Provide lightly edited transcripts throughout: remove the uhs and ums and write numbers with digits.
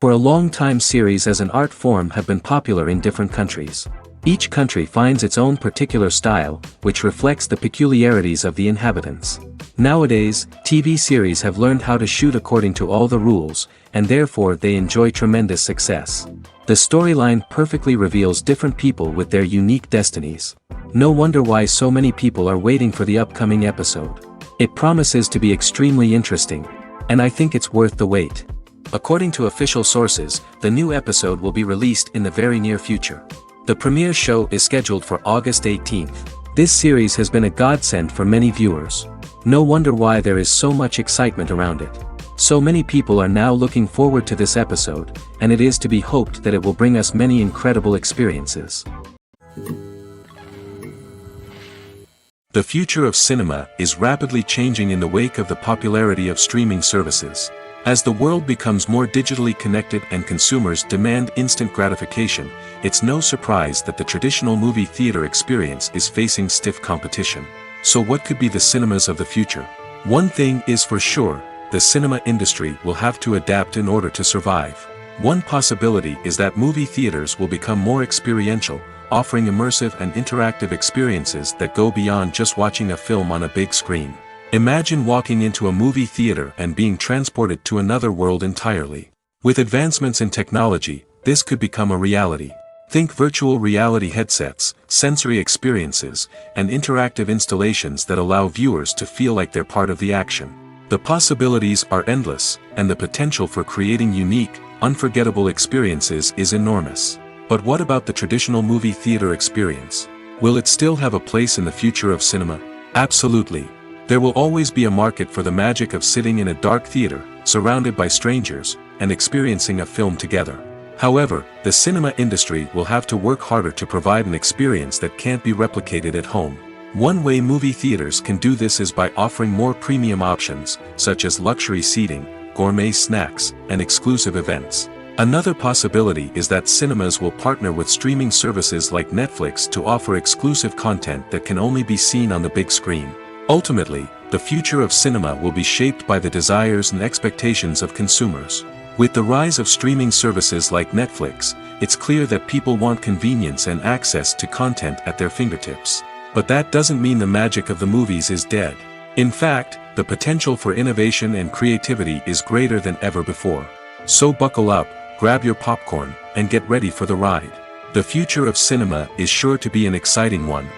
For a long time, series as an art form have been popular in different countries. Each country finds its own particular style, which reflects the peculiarities of the inhabitants. Nowadays, TV series have learned how to shoot according to all the rules, and therefore they enjoy tremendous success. The storyline perfectly reveals different people with their unique destinies. No wonder why so many people are waiting for the upcoming episode. It promises to be extremely interesting, and I think it's worth the wait. According to official sources, the new episode will be released in the very near future. The premiere show is scheduled for August 18th. This series has been a godsend for many viewers. No wonder why there is so much excitement around it. So many people are now looking forward to this episode, and it is to be hoped that it will bring us many incredible experiences. The future of cinema is rapidly changing in the wake of the popularity of streaming services. As the world becomes more digitally connected and consumers demand instant gratification, it's no surprise that the traditional movie theater experience is facing stiff competition. So what could be the cinemas of the future? One thing is for sure, the cinema industry will have to adapt in order to survive. One possibility is that movie theaters will become more experiential, offering immersive and interactive experiences that go beyond just watching a film on a big screen. Imagine walking into a movie theater and being transported to another world entirely. With advancements in technology, this could become a reality. Think virtual reality headsets, sensory experiences, and interactive installations that allow viewers to feel like they're part of the action. The possibilities are endless, and the potential for creating unique, unforgettable experiences is enormous. But what about the traditional movie theater experience? Will it still have a place in the future of cinema? Absolutely. There will always be a market for the magic of sitting in a dark theater, surrounded by strangers, and experiencing a film together. However, the cinema industry will have to work harder to provide an experience that can't be replicated at home. One way movie theaters can do this is by offering more premium options, such as luxury seating, gourmet snacks, and exclusive events. Another possibility is that cinemas will partner with streaming services like Netflix to offer exclusive content that can only be seen on the big screen. Ultimately, the future of cinema will be shaped by the desires and expectations of consumers. With the rise of streaming services like Netflix, it's clear that people want convenience and access to content at their fingertips. But that doesn't mean the magic of the movies is dead. In fact, the potential for innovation and creativity is greater than ever before. So buckle up, grab your popcorn, and get ready for the ride. The future of cinema is sure to be an exciting one.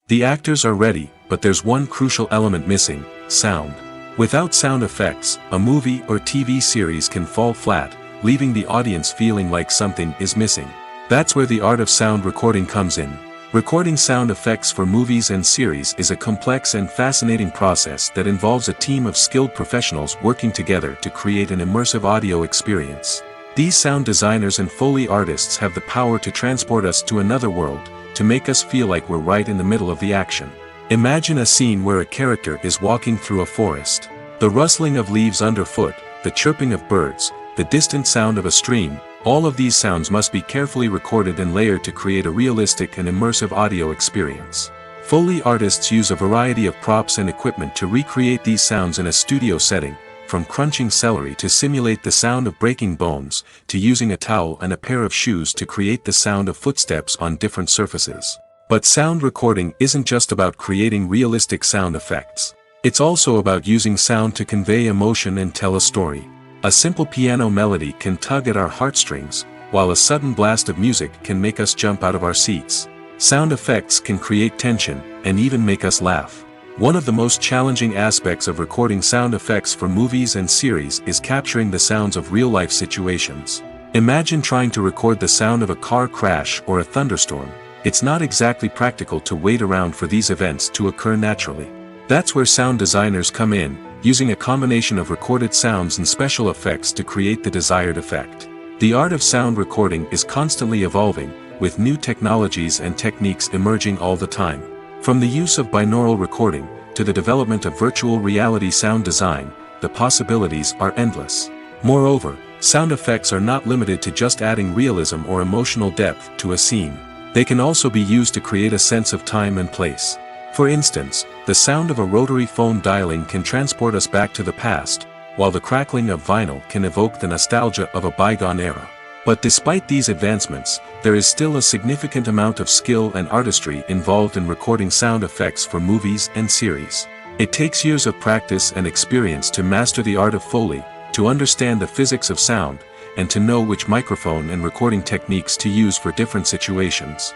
The actors are ready, but there's one crucial element missing: sound. Without sound effects, a movie or TV series can fall flat, leaving the audience feeling like something is missing. That's where the art of sound recording comes in. Recording sound effects for movies and series is a complex and fascinating process that involves a team of skilled professionals working together to create an immersive audio experience. These sound designers and Foley artists have the power to transport us to another world, to make us feel like we're right in the middle of the action. Imagine a scene where a character is walking through a forest. The rustling of leaves underfoot, the chirping of birds, the distant sound of a stream, all of these sounds must be carefully recorded and layered to create a realistic and immersive audio experience. Foley artists use a variety of props and equipment to recreate these sounds in a studio setting, from crunching celery to simulate the sound of breaking bones, to using a towel and a pair of shoes to create the sound of footsteps on different surfaces. But sound recording isn't just about creating realistic sound effects. It's also about using sound to convey emotion and tell a story. A simple piano melody can tug at our heartstrings, while a sudden blast of music can make us jump out of our seats. Sound effects can create tension, and even make us laugh. One of the most challenging aspects of recording sound effects for movies and series is capturing the sounds of real-life situations. Imagine trying to record the sound of a car crash or a thunderstorm. It's not exactly practical to wait around for these events to occur naturally. That's where sound designers come in, using a combination of recorded sounds and special effects to create the desired effect. The art of sound recording is constantly evolving, with new technologies and techniques emerging all the time. From the use of binaural recording, to the development of virtual reality sound design, the possibilities are endless. Moreover, sound effects are not limited to just adding realism or emotional depth to a scene. They can also be used to create a sense of time and place. For instance, the sound of a rotary phone dialing can transport us back to the past, while the crackling of vinyl can evoke the nostalgia of a bygone era. But despite these advancements, there is still a significant amount of skill and artistry involved in recording sound effects for movies and series. It takes years of practice and experience to master the art of Foley, to understand the physics of sound, and to know which microphone and recording techniques to use for different situations.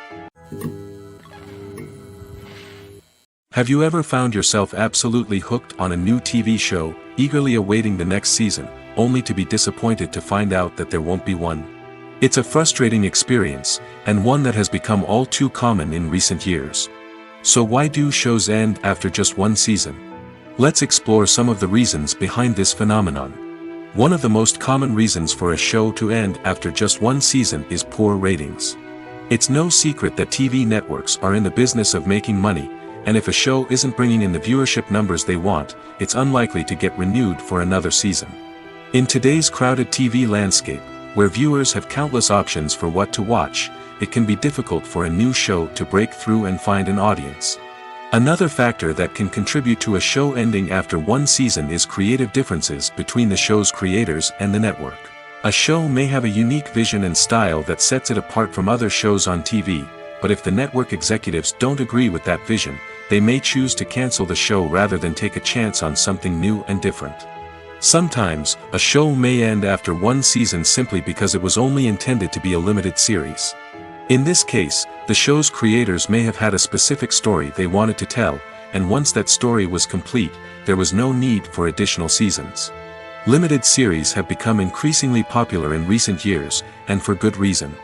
Have you ever found yourself absolutely hooked on a new TV show, eagerly awaiting the next season, only to be disappointed to find out that there won't be one? It's a frustrating experience, and one that has become all too common in recent years. So why do shows end after just one season? Let's explore some of the reasons behind this phenomenon. One of the most common reasons for a show to end after just one season is poor ratings. It's no secret that TV networks are in the business of making money, and if a show isn't bringing in the viewership numbers they want, it's unlikely to get renewed for another season. In today's crowded TV landscape, where viewers have countless options for what to watch, it can be difficult for a new show to break through and find an audience. Another factor that can contribute to a show ending after one season is creative differences between the show's creators and the network. A show may have a unique vision and style that sets it apart from other shows on TV, but if the network executives don't agree with that vision, they may choose to cancel the show rather than take a chance on something new and different. Sometimes, a show may end after one season simply because it was only intended to be a limited series. In this case, the show's creators may have had a specific story they wanted to tell, and once that story was complete, there was no need for additional seasons. Limited series have become increasingly popular in recent years, and for good reason.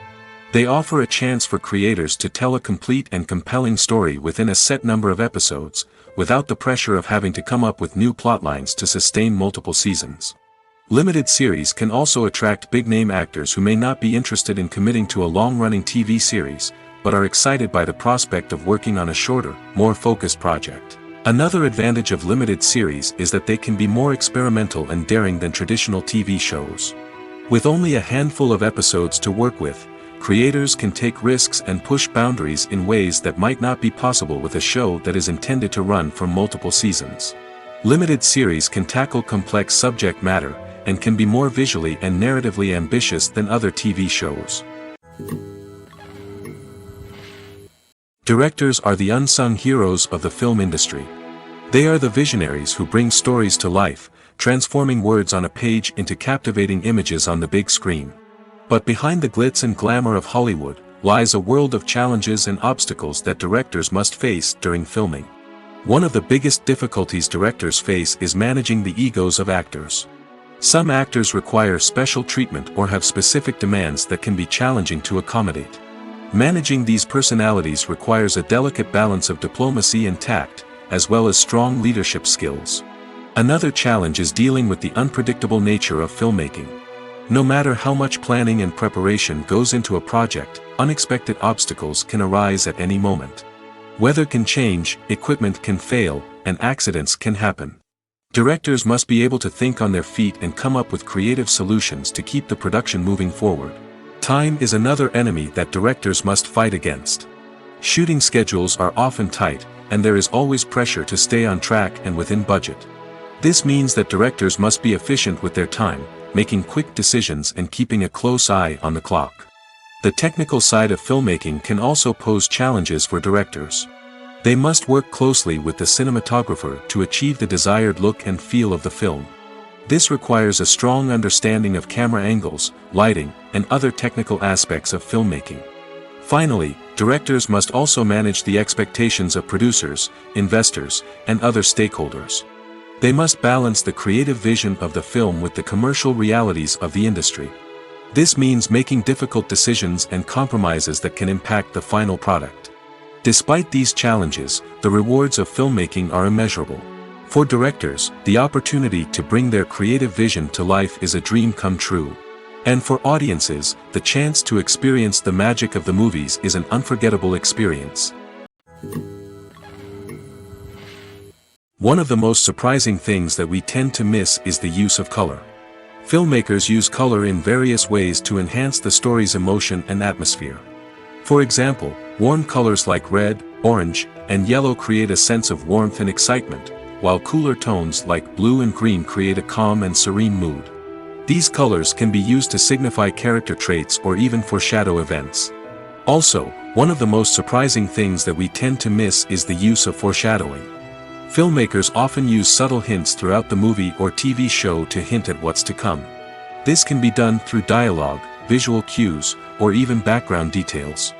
They offer a chance for creators to tell a complete and compelling story within a set number of episodes, without the pressure of having to come up with new plotlines to sustain multiple seasons. Limited series can also attract big-name actors who may not be interested in committing to a long-running TV series, but are excited by the prospect of working on a shorter, more focused project. Another advantage of limited series is that they can be more experimental and daring than traditional TV shows. With only a handful of episodes to work with, creators can take risks and push boundaries in ways that might not be possible with a show that is intended to run for multiple seasons. Limited series can tackle complex subject matter, and can be more visually and narratively ambitious than other TV shows. Directors are the unsung heroes of the film industry. They are the visionaries who bring stories to life, transforming words on a page into captivating images on the big screen. But behind the glitz and glamour of Hollywood, lies a world of challenges and obstacles that directors must face during filming. One of the biggest difficulties directors face is managing the egos of actors. Some actors require special treatment or have specific demands that can be challenging to accommodate. Managing these personalities requires a delicate balance of diplomacy and tact, as well as strong leadership skills. Another challenge is dealing with the unpredictable nature of filmmaking. No matter how much planning and preparation goes into a project, unexpected obstacles can arise at any moment. Weather can change, equipment can fail, and accidents can happen. Directors must be able to think on their feet and come up with creative solutions to keep the production moving forward. Time is another enemy that directors must fight against. Shooting schedules are often tight, and there is always pressure to stay on track and within budget. This means that directors must be efficient with their time, making quick decisions and keeping a close eye on the clock. The technical side of filmmaking can also pose challenges for directors. They must work closely with the cinematographer to achieve the desired look and feel of the film. This requires a strong understanding of camera angles, lighting, and other technical aspects of filmmaking. Finally, directors must also manage the expectations of producers, investors, and other stakeholders. They must balance the creative vision of the film with the commercial realities of the industry. This means making difficult decisions and compromises that can impact the final product. Despite these challenges, the rewards of filmmaking are immeasurable. For directors, the opportunity to bring their creative vision to life is a dream come true. And for audiences, the chance to experience the magic of the movies is an unforgettable experience. One of the most surprising things that we tend to miss is the use of color. Filmmakers use color in various ways to enhance the story's emotion and atmosphere. For example, warm colors like red, orange, and yellow create a sense of warmth and excitement, while cooler tones like blue and green create a calm and serene mood. These colors can be used to signify character traits or even foreshadow events. Also, one of the most surprising things that we tend to miss is the use of foreshadowing. Filmmakers often use subtle hints throughout the movie or TV show to hint at what's to come. This can be done through dialogue, visual cues, or even background details.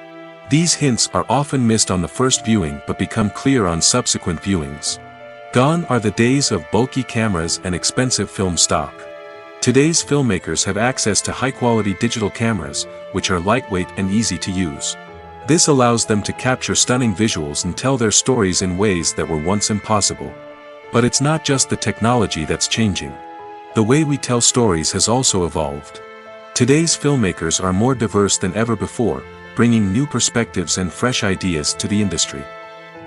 These hints are often missed on the first viewing but become clear on subsequent viewings. Gone are the days of bulky cameras and expensive film stock. Today's filmmakers have access to high-quality digital cameras, which are lightweight and easy to use. This allows them to capture stunning visuals and tell their stories in ways that were once impossible. But it's not just the technology that's changing. The way we tell stories has also evolved. Today's filmmakers are more diverse than ever before, bringing new perspectives and fresh ideas to the industry.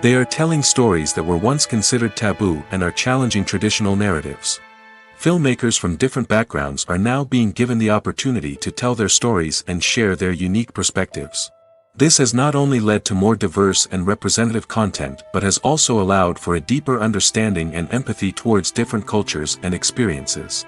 They are telling stories that were once considered taboo and are challenging traditional narratives. Filmmakers from different backgrounds are now being given the opportunity to tell their stories and share their unique perspectives. This has not only led to more diverse and representative content but has also allowed for a deeper understanding and empathy towards different cultures and experiences.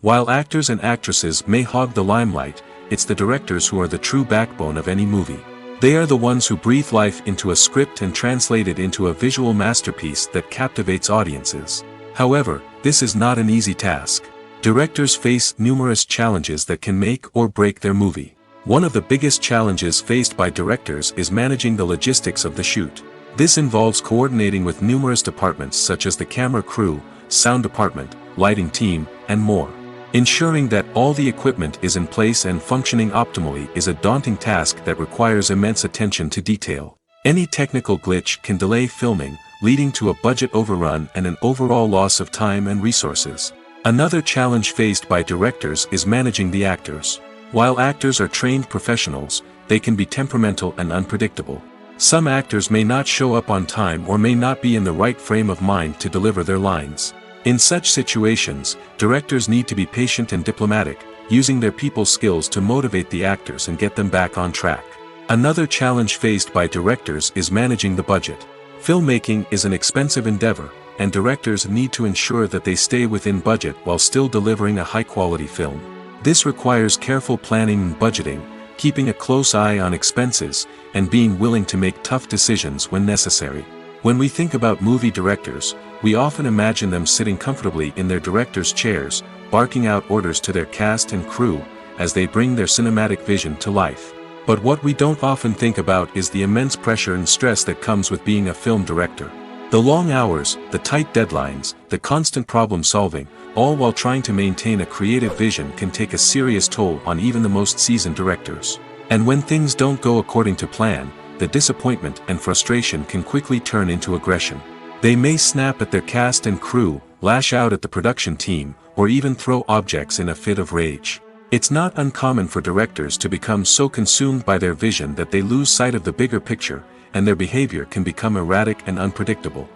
While actors and actresses may hog the limelight, it's the directors who are the true backbone of any movie. They are the ones who breathe life into a script and translate it into a visual masterpiece that captivates audiences. However, this is not an easy task. Directors face numerous challenges that can make or break their movie. One of the biggest challenges faced by directors is managing the logistics of the shoot. This involves coordinating with numerous departments such as the camera crew, sound department, lighting team, and more. Ensuring that all the equipment is in place and functioning optimally is a daunting task that requires immense attention to detail. Any technical glitch can delay filming, leading to a budget overrun and an overall loss of time and resources. Another challenge faced by directors is managing the actors. While actors are trained professionals, they can be temperamental and unpredictable. Some actors may not show up on time or may not be in the right frame of mind to deliver their lines. In such situations, directors need to be patient and diplomatic, using their people skills to motivate the actors and get them back on track. Another challenge faced by directors is managing the budget. Filmmaking is an expensive endeavor, and directors need to ensure that they stay within budget while still delivering a high-quality film. This requires careful planning and budgeting, keeping a close eye on expenses, and being willing to make tough decisions when necessary. When we think about movie directors, we often imagine them sitting comfortably in their director's chairs, barking out orders to their cast and crew, as they bring their cinematic vision to life. But what we don't often think about is the immense pressure and stress that comes with being a film director. The long hours, the tight deadlines, the constant problem solving, all while trying to maintain a creative vision can take a serious toll on even the most seasoned directors. And when things don't go according to plan, the disappointment and frustration can quickly turn into aggression. They may snap at their cast and crew, lash out at the production team, or even throw objects in a fit of rage. It's not uncommon for directors to become so consumed by their vision that they lose sight of the bigger picture, and their behavior can become erratic and unpredictable.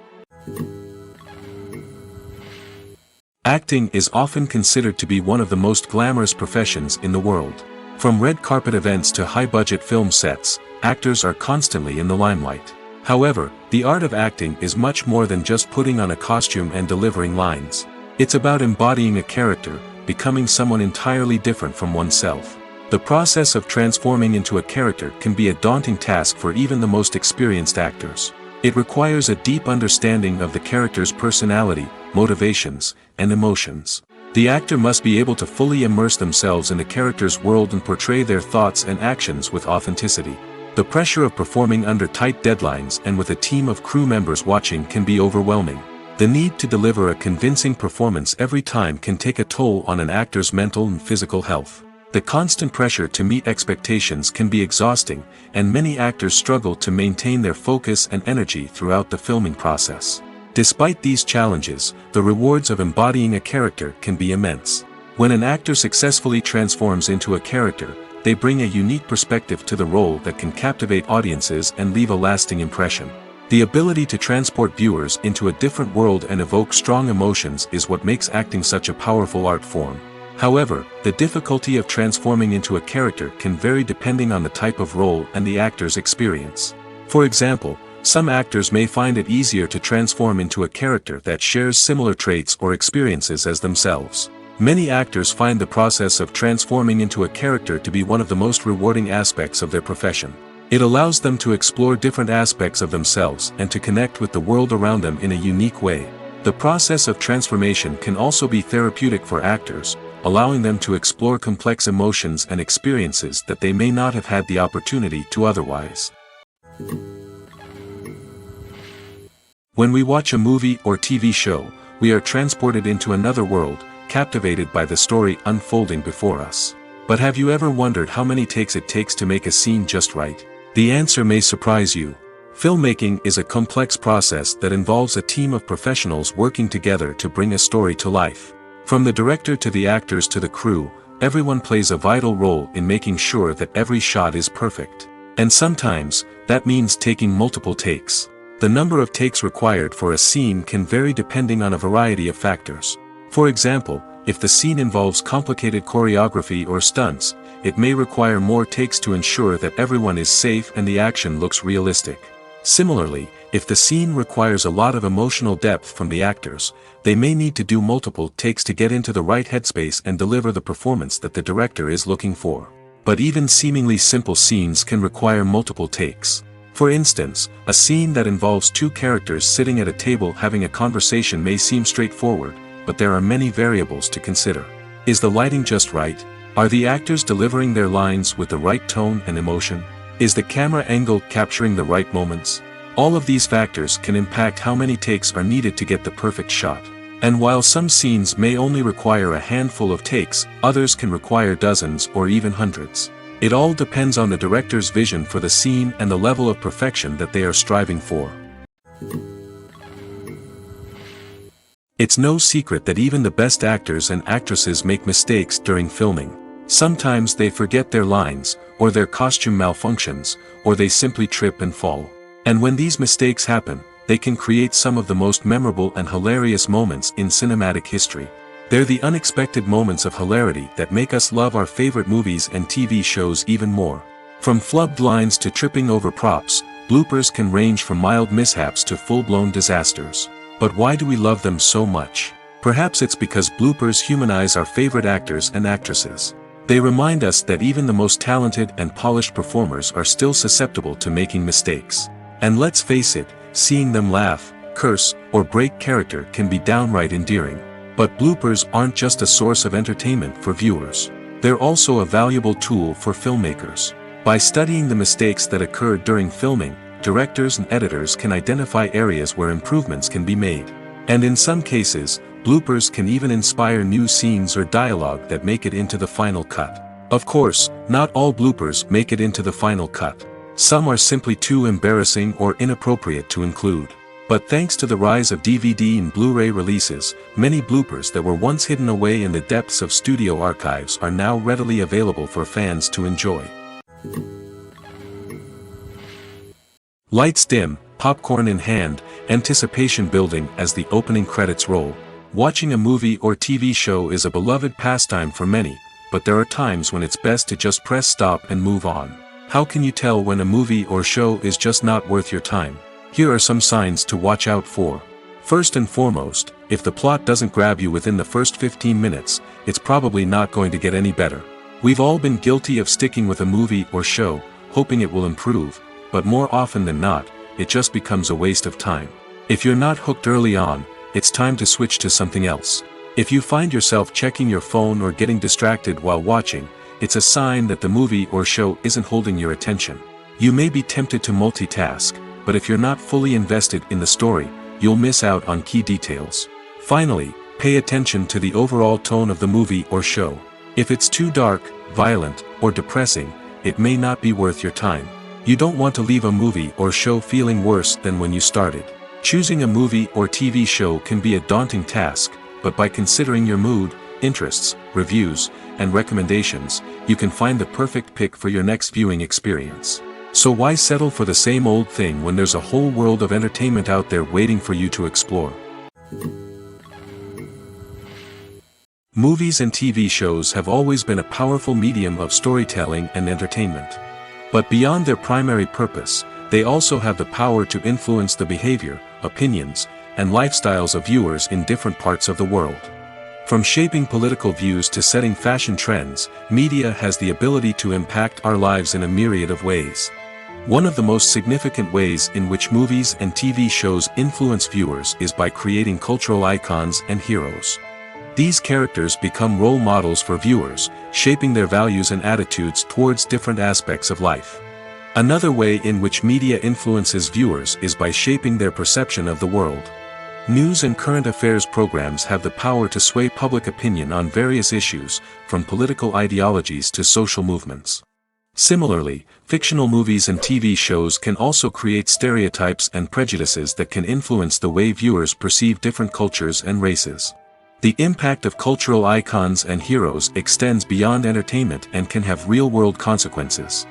Acting is often considered to be one of the most glamorous professions in the world. From red carpet events to high-budget film sets, actors are constantly in the limelight. However, the art of acting is much more than just putting on a costume and delivering lines. It's about embodying a character, becoming someone entirely different from oneself. The process of transforming into a character can be a daunting task for even the most experienced actors. It requires a deep understanding of the character's personality, motivations, and emotions. The actor must be able to fully immerse themselves in the character's world and portray their thoughts and actions with authenticity. The pressure of performing under tight deadlines and with a team of crew members watching can be overwhelming. The need to deliver a convincing performance every time can take a toll on an actor's mental and physical health. The constant pressure to meet expectations can be exhausting, and many actors struggle to maintain their focus and energy throughout the filming process. Despite these challenges, the rewards of embodying a character can be immense. When an actor successfully transforms into a character, they bring a unique perspective to the role that can captivate audiences and leave a lasting impression. The ability to transport viewers into a different world and evoke strong emotions is what makes acting such a powerful art form. However, the difficulty of transforming into a character can vary depending on the type of role and the actor's experience. For example, some actors may find it easier to transform into a character that shares similar traits or experiences as themselves. Many actors find the process of transforming into a character to be one of the most rewarding aspects of their profession. It allows them to explore different aspects of themselves and to connect with the world around them in a unique way. The process of transformation can also be therapeutic for actors, allowing them to explore complex emotions and experiences that they may not have had the opportunity to otherwise. When we watch a movie or TV show, we are transported into another world, captivated by the story unfolding before us. But have you ever wondered how many takes it takes to make a scene just right? The answer may surprise you. Filmmaking is a complex process that involves a team of professionals working together to bring a story to life. From the director to the actors to the crew, everyone plays a vital role in making sure that every shot is perfect. And sometimes, that means taking multiple takes. The number of takes required for a scene can vary depending on a variety of factors. For example, if the scene involves complicated choreography or stunts, it may require more takes to ensure that everyone is safe and the action looks realistic. Similarly, if the scene requires a lot of emotional depth from the actors, they may need to do multiple takes to get into the right headspace and deliver the performance that the director is looking for. But even seemingly simple scenes can require multiple takes. For instance, a scene that involves two characters sitting at a table having a conversation may seem straightforward, but there are many variables to consider. Is the lighting just right? Are the actors delivering their lines with the right tone and emotion? Is the camera angle capturing the right moments? All of these factors can impact how many takes are needed to get the perfect shot. And while some scenes may only require a handful of takes, others can require dozens or even hundreds. It all depends on the director's vision for the scene and the level of perfection that they are striving for. It's no secret that even the best actors and actresses make mistakes during filming. Sometimes they forget their lines, or their costume malfunctions, or they simply trip and fall. And when these mistakes happen, they can create some of the most memorable and hilarious moments in cinematic history. They're the unexpected moments of hilarity that make us love our favorite movies and TV shows even more. From flubbed lines to tripping over props, bloopers can range from mild mishaps to full-blown disasters. But why do we love them so much? Perhaps it's because bloopers humanize our favorite actors and actresses. They remind us that even the most talented and polished performers are still susceptible to making mistakes. And let's face it, seeing them laugh, curse, or break character can be downright endearing. But bloopers aren't just a source of entertainment for viewers. They're also a valuable tool for filmmakers. By studying the mistakes that occurred during filming, directors and editors can identify areas where improvements can be made. And in some cases, bloopers can even inspire new scenes or dialogue that make it into the final cut. Of course, not all bloopers make it into the final cut. Some are simply too embarrassing or inappropriate to include. But thanks to the rise of DVD and Blu-ray releases, many bloopers that were once hidden away in the depths of studio archives are now readily available for fans to enjoy. Lights dim, popcorn in hand, anticipation building as the opening credits roll. Watching a movie or TV show is a beloved pastime for many, but there are times when it's best to just press stop and move on. How can you tell when a movie or show is just not worth your time? Here are some signs to watch out for. First and foremost, if the plot doesn't grab you within the first 15 minutes, it's probably not going to get any better. We've all been guilty of sticking with a movie or show, hoping it will improve, but more often than not, it just becomes a waste of time. If you're not hooked early on, it's time to switch to something else. If you find yourself checking your phone or getting distracted while watching, it's a sign that the movie or show isn't holding your attention. You may be tempted to multitask, but if you're not fully invested in the story, you'll miss out on key details. Finally, pay attention to the overall tone of the movie or show. If it's too dark, violent, or depressing, it may not be worth your time. You don't want to leave a movie or show feeling worse than when you started. Choosing a movie or TV show can be a daunting task, but by considering your mood, interests, reviews, and recommendations, you can find the perfect pick for your next viewing experience. So why settle for the same old thing when there's a whole world of entertainment out there waiting for you to explore? Movies and TV shows have always been a powerful medium of storytelling and entertainment. But beyond their primary purpose, they also have the power to influence the behavior, opinions, and lifestyles of viewers in different parts of the world. From shaping political views to setting fashion trends, media has the ability to impact our lives in a myriad of ways. One of the most significant ways in which movies and TV shows influence viewers is by creating cultural icons and heroes. These characters become role models for viewers, shaping their values and attitudes towards different aspects of life. Another way in which media influences viewers is by shaping their perception of the world. News and current affairs programs have the power to sway public opinion on various issues, from political ideologies to social movements. Similarly, fictional movies and TV shows can also create stereotypes and prejudices that can influence the way viewers perceive different cultures and races. The impact of cultural icons and heroes extends beyond entertainment and can have real-world consequences.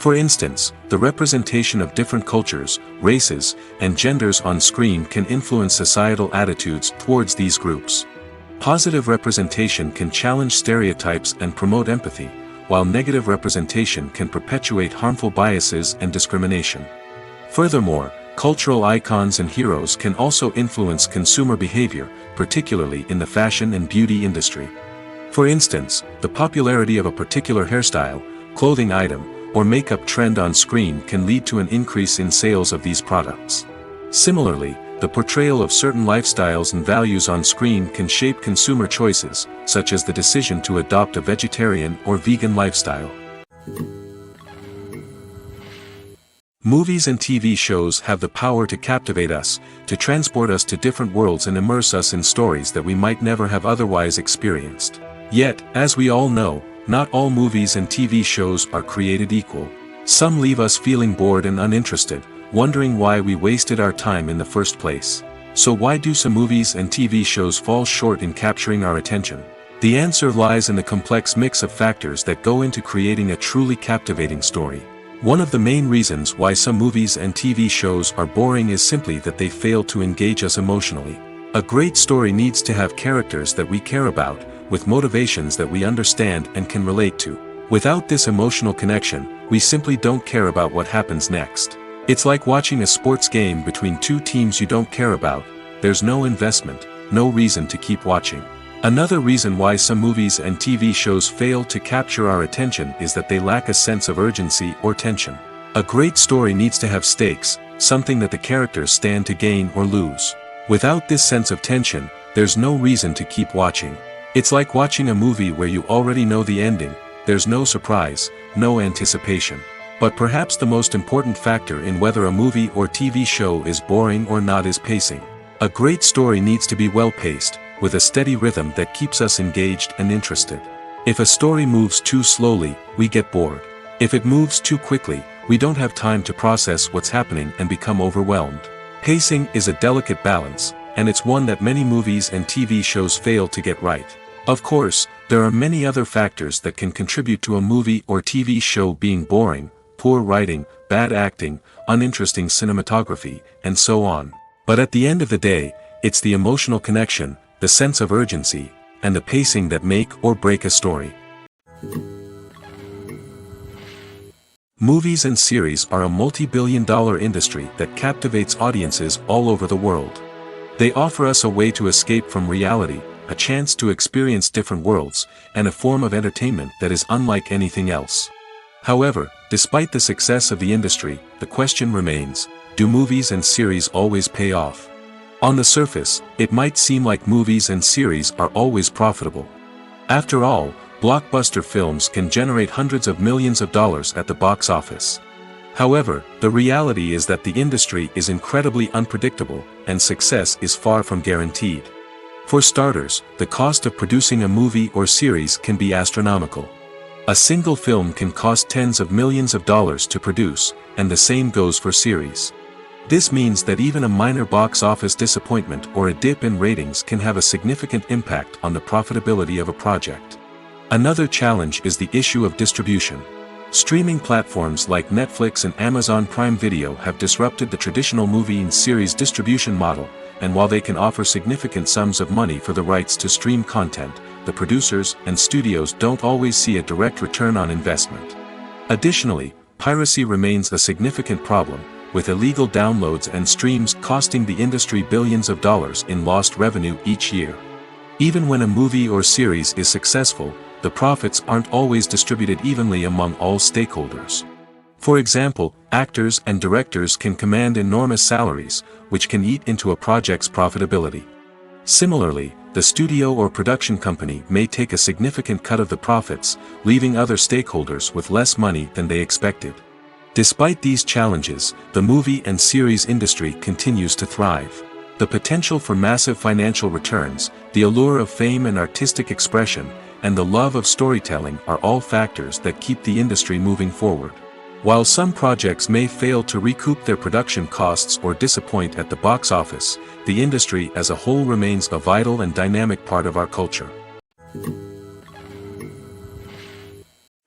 For instance, the representation of different cultures, races, and genders on screen can influence societal attitudes towards these groups. Positive representation can challenge stereotypes and promote empathy, while negative representation can perpetuate harmful biases and discrimination. Furthermore, cultural icons and heroes can also influence consumer behavior, particularly in the fashion and beauty industry. For instance, the popularity of a particular hairstyle, clothing item, or makeup trend on screen can lead to an increase in sales of these products. Similarly, the portrayal of certain lifestyles and values on screen can shape consumer choices, such as the decision to adopt a vegetarian or vegan lifestyle. Movies and TV shows have the power to captivate us, to transport us to different worlds and immerse us in stories that we might never have otherwise experienced. Yet, as we all know, not all movies and TV shows are created equal. Some leave us feeling bored and uninterested, wondering why we wasted our time in the first place. So why do some movies and TV shows fall short in capturing our attention? The answer lies in the complex mix of factors that go into creating a truly captivating story. One of the main reasons why some movies and TV shows are boring is simply that they fail to engage us emotionally. A great story needs to have characters that we care about, with motivations that we understand and can relate to. Without this emotional connection, we simply don't care about what happens next. It's like watching a sports game between two teams you don't care about. There's no investment, no reason to keep watching. Another reason why some movies and TV shows fail to capture our attention is that they lack a sense of urgency or tension. A great story needs to have stakes, something that the characters stand to gain or lose. Without this sense of tension, there's no reason to keep watching. It's like watching a movie where you already know the ending, there's no surprise, no anticipation. But perhaps the most important factor in whether a movie or TV show is boring or not is pacing. A great story needs to be well-paced, with a steady rhythm that keeps us engaged and interested. If a story moves too slowly, we get bored. If it moves too quickly, we don't have time to process what's happening and become overwhelmed. Pacing is a delicate balance, and it's one that many movies and TV shows fail to get right. Of course, there are many other factors that can contribute to a movie or TV show being boring: poor writing, bad acting, uninteresting cinematography, and so on. But at the end of the day, it's the emotional connection, the sense of urgency, and the pacing that make or break a story. Movies and series are a multi-billion-dollar industry that captivates audiences all over the world. They offer us a way to escape from reality, a chance to experience different worlds, and a form of entertainment that is unlike anything else. However, despite the success of the industry, the question remains, do movies and series always pay off? On the surface, it might seem like movies and series are always profitable. After all, blockbuster films can generate hundreds of millions of dollars at the box office. However, the reality is that the industry is incredibly unpredictable, and success is far from guaranteed. For starters, the cost of producing a movie or series can be astronomical. A single film can cost tens of millions of dollars to produce, and the same goes for series. This means that even a minor box office disappointment or a dip in ratings can have a significant impact on the profitability of a project. Another challenge is the issue of distribution. Streaming platforms like Netflix and Amazon Prime Video have disrupted the traditional movie and series distribution model, and while they can offer significant sums of money for the rights to stream content, the producers and studios don't always see a direct return on investment. Additionally, piracy remains a significant problem, with illegal downloads and streams costing the industry billions of dollars in lost revenue each year. Even when a movie or series is successful, the profits aren't always distributed evenly among all stakeholders. For example, actors and directors can command enormous salaries, which can eat into a project's profitability. Similarly, the studio or production company may take a significant cut of the profits, leaving other stakeholders with less money than they expected. Despite these challenges, the movie and series industry continues to thrive. The potential for massive financial returns, the allure of fame and artistic expression, and the love of storytelling are all factors that keep the industry moving forward. While some projects may fail to recoup their production costs or disappoint at the box office, the industry as a whole remains a vital and dynamic part of our culture.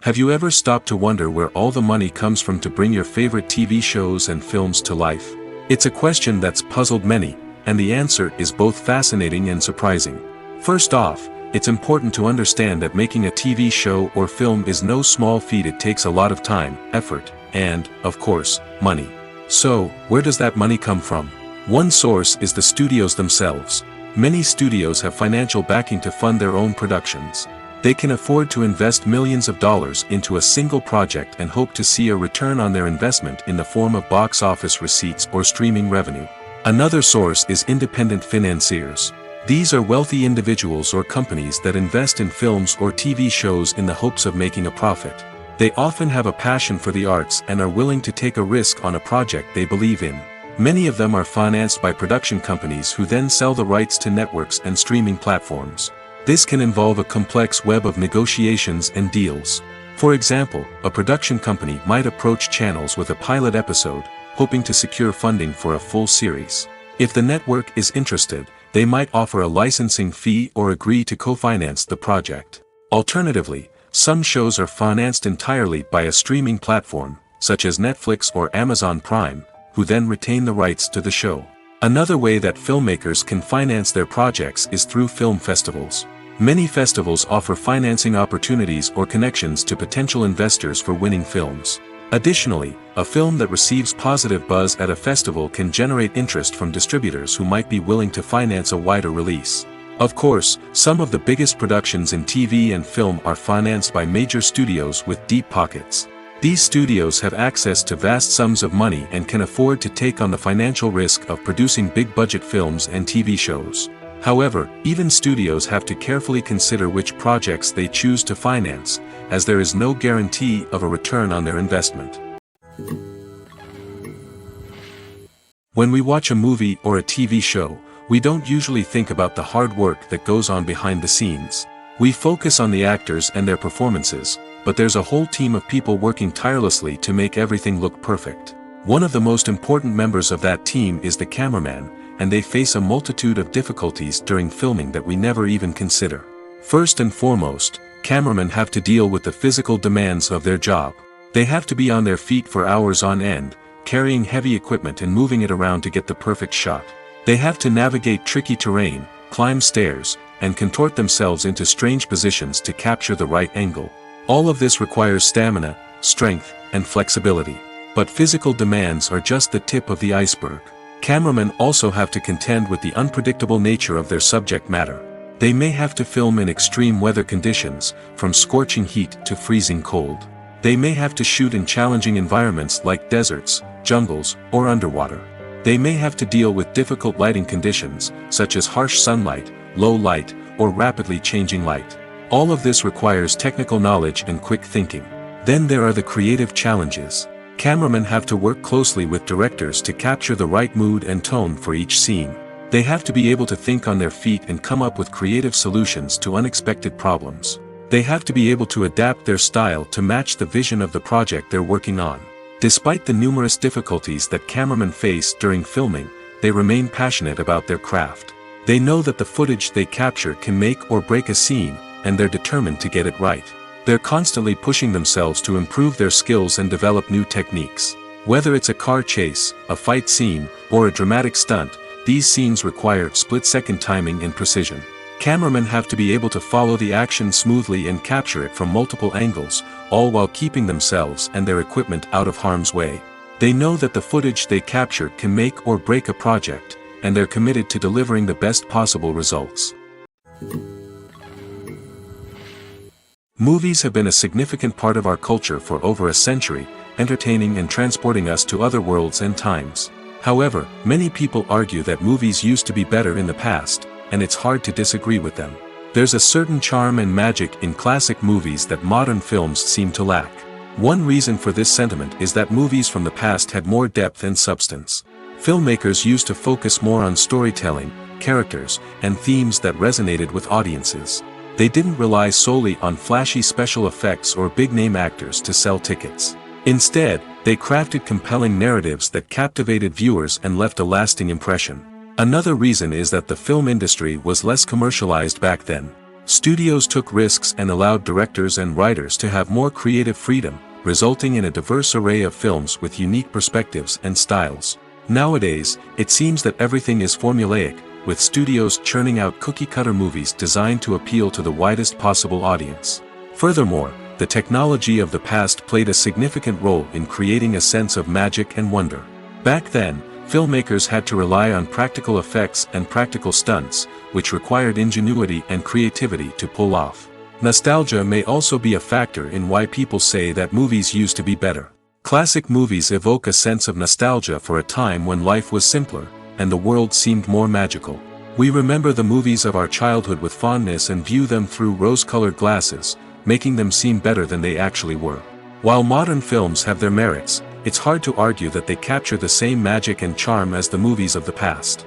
Have you ever stopped to wonder where all the money comes from to bring your favorite TV shows and films to life? It's a question that's puzzled many, and the answer is both fascinating and surprising. First off, it's important to understand that making a TV show or film is no small feat. It takes a lot of time, effort, and, of course, money. So, where does that money come from? One source is the studios themselves. Many studios have financial backing to fund their own productions. They can afford to invest millions of dollars into a single project and hope to see a return on their investment in the form of box office receipts or streaming revenue. Another source is independent financiers. These are wealthy individuals or companies that invest in films or TV shows in the hopes of making a profit. They often have a passion for the arts and are willing to take a risk on a project they believe in. Many of them are financed by production companies who then sell the rights to networks and streaming platforms. This can involve a complex web of negotiations and deals. For example, a production company might approach channels with a pilot episode, hoping to secure funding for a full series. If the network is interested, they might offer a licensing fee or agree to co-finance the project. Alternatively, some shows are financed entirely by a streaming platform, such as Netflix or Amazon Prime, who then retain the rights to the show. Another way that filmmakers can finance their projects is through film festivals. Many festivals offer financing opportunities or connections to potential investors for winning films. Additionally, a film that receives positive buzz at a festival can generate interest from distributors who might be willing to finance a wider release. Of course, some of the biggest productions in TV and film are financed by major studios with deep pockets. These studios have access to vast sums of money and can afford to take on the financial risk of producing big-budget films and TV shows. However, even studios have to carefully consider which projects they choose to finance, as there is no guarantee of a return on their investment. When we watch a movie or a TV show, we don't usually think about the hard work that goes on behind the scenes. We focus on the actors and their performances, but there's a whole team of people working tirelessly to make everything look perfect. One of the most important members of that team is the cameraman, and they face a multitude of difficulties during filming that we never even consider. First and foremost, cameramen have to deal with the physical demands of their job. They have to be on their feet for hours on end, carrying heavy equipment and moving it around to get the perfect shot. They have to navigate tricky terrain, climb stairs, and contort themselves into strange positions to capture the right angle. All of this requires stamina, strength, and flexibility. But physical demands are just the tip of the iceberg. Cameramen also have to contend with the unpredictable nature of their subject matter. They may have to film in extreme weather conditions, from scorching heat to freezing cold. They may have to shoot in challenging environments like deserts, jungles, or underwater. They may have to deal with difficult lighting conditions, such as harsh sunlight, low light, or rapidly changing light. All of this requires technical knowledge and quick thinking. Then there are the creative challenges. Cameramen have to work closely with directors to capture the right mood and tone for each scene. They have to be able to think on their feet and come up with creative solutions to unexpected problems. They have to be able to adapt their style to match the vision of the project they're working on. Despite the numerous difficulties that cameramen face during filming, they remain passionate about their craft. They know that the footage they capture can make or break a scene, and they're determined to get it right. They're constantly pushing themselves to improve their skills and develop new techniques. Whether it's a car chase, a fight scene, or a dramatic stunt, these scenes require split-second timing and precision. Cameramen have to be able to follow the action smoothly and capture it from multiple angles, all while keeping themselves and their equipment out of harm's way. They know that the footage they capture can make or break a project, and they're committed to delivering the best possible results. Movies have been a significant part of our culture for over a century, entertaining and transporting us to other worlds and times. However, many people argue that movies used to be better in the past, and it's hard to disagree with them. There's a certain charm and magic in classic movies that modern films seem to lack. One reason for this sentiment is that movies from the past had more depth and substance. Filmmakers used to focus more on storytelling, characters, and themes that resonated with audiences. They didn't rely solely on flashy special effects or big-name actors to sell tickets. Instead, they crafted compelling narratives that captivated viewers and left a lasting impression. Another reason is that the film industry was less commercialized back then. Studios took risks and allowed directors and writers to have more creative freedom, resulting in a diverse array of films with unique perspectives and styles. Nowadays, it seems that everything is formulaic, with studios churning out cookie-cutter movies designed to appeal to the widest possible audience. Furthermore, the technology of the past played a significant role in creating a sense of magic and wonder. Back then, filmmakers had to rely on practical effects and practical stunts, which required ingenuity and creativity to pull off. Nostalgia may also be a factor in why people say that movies used to be better. Classic movies evoke a sense of nostalgia for a time when life was simpler, and the world seemed more magical. We remember the movies of our childhood with fondness and view them through rose-colored glasses, making them seem better than they actually were. While modern films have their merits, it's hard to argue that they capture the same magic and charm as the movies of the past.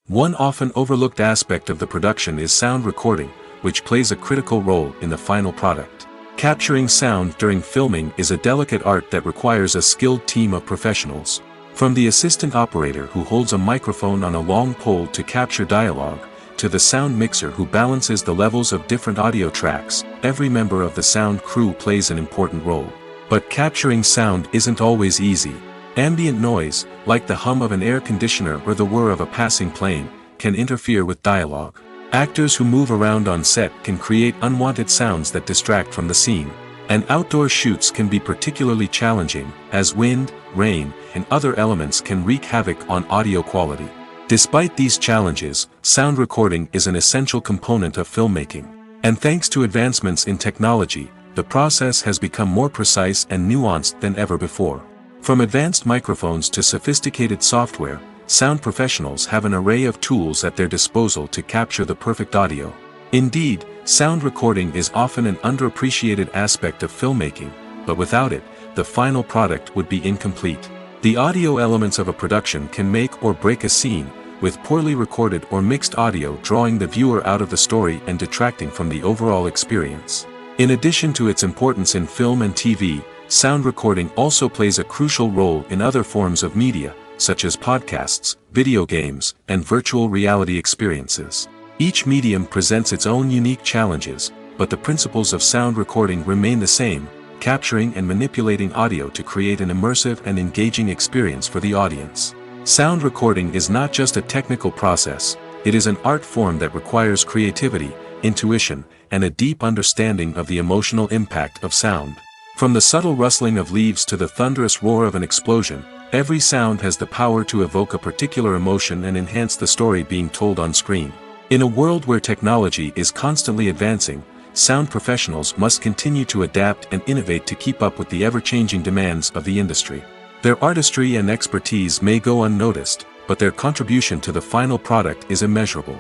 One often overlooked aspect of the production is sound recording, which plays a critical role in the final product. Capturing sound during filming is a delicate art that requires a skilled team of professionals. From the assistant operator who holds a microphone on a long pole to capture dialogue, to the sound mixer who balances the levels of different audio tracks, every member of the sound crew plays an important role. But capturing sound isn't always easy. Ambient noise, like the hum of an air conditioner or the whir of a passing plane, can interfere with dialogue. Actors who move around on set can create unwanted sounds that distract from the scene. And outdoor shoots can be particularly challenging, as wind, rain, and other elements can wreak havoc on audio quality. Despite these challenges, sound recording is an essential component of filmmaking. And thanks to advancements in technology, the process has become more precise and nuanced than ever before. From advanced microphones to sophisticated software, sound professionals have an array of tools at their disposal to capture the perfect audio. Indeed, sound recording is often an underappreciated aspect of filmmaking, but without it, the final product would be incomplete. The audio elements of a production can make or break a scene, with poorly recorded or mixed audio drawing the viewer out of the story and detracting from the overall experience. In addition to its importance in film and TV, sound recording also plays a crucial role in other forms of media, such as podcasts, video games, and virtual reality experiences. Each medium presents its own unique challenges, but the principles of sound recording remain the same: capturing and manipulating audio to create an immersive and engaging experience for the audience. Sound recording is not just a technical process, it is an art form that requires creativity, intuition, and a deep understanding of the emotional impact of sound. From the subtle rustling of leaves to the thunderous roar of an explosion, Every sound has the power to evoke a particular emotion and enhance the story being told on screen. In a world where technology is constantly advancing, sound professionals must continue to adapt and innovate to keep up with the ever-changing demands of the industry. Their artistry and expertise may go unnoticed, but their contribution to the final product is immeasurable.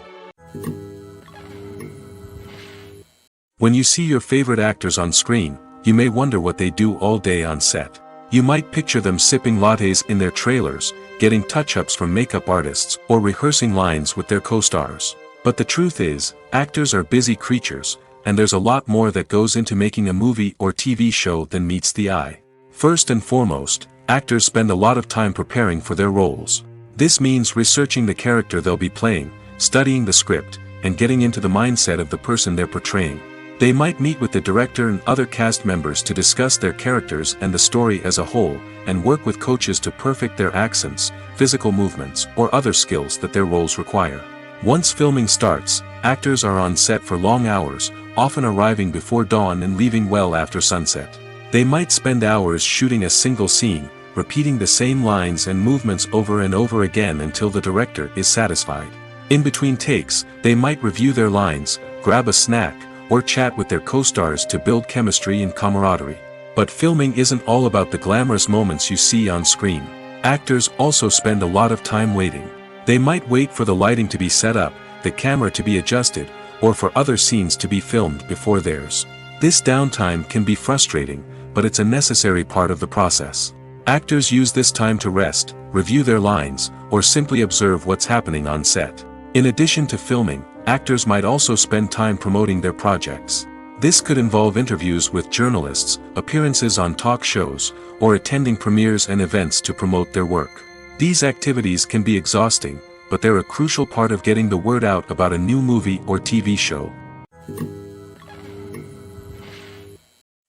When you see your favorite actors on screen, you may wonder what they do all day on set. You might picture them sipping lattes in their trailers, getting touch-ups from makeup artists, or rehearsing lines with their co-stars. But the truth is, actors are busy creatures, and there's a lot more that goes into making a movie or TV show than meets the eye. First and foremost, actors spend a lot of time preparing for their roles. This means researching the character they'll be playing, studying the script, and getting into the mindset of the person they're portraying. They might meet with the director and other cast members to discuss their characters and the story as a whole, and work with coaches to perfect their accents, physical movements, or other skills that their roles require. Once filming starts, actors are on set for long hours, often arriving before dawn and leaving well after sunset. They might spend hours shooting a single scene, repeating the same lines and movements over and over again until the director is satisfied. In between takes, they might review their lines, grab a snack, or chat with their co-stars to build chemistry and camaraderie. But filming isn't all about the glamorous moments you see on screen. Actors also spend a lot of time waiting. They might wait for the lighting to be set up, the camera to be adjusted, or for other scenes to be filmed before theirs. This downtime can be frustrating, but it's a necessary part of the process. Actors use this time to rest, review their lines, or simply observe what's happening on set. In addition to filming, actors might also spend time promoting their projects. This could involve interviews with journalists, appearances on talk shows, or attending premieres and events to promote their work. These activities can be exhausting, but they're a crucial part of getting the word out about a new movie or TV show.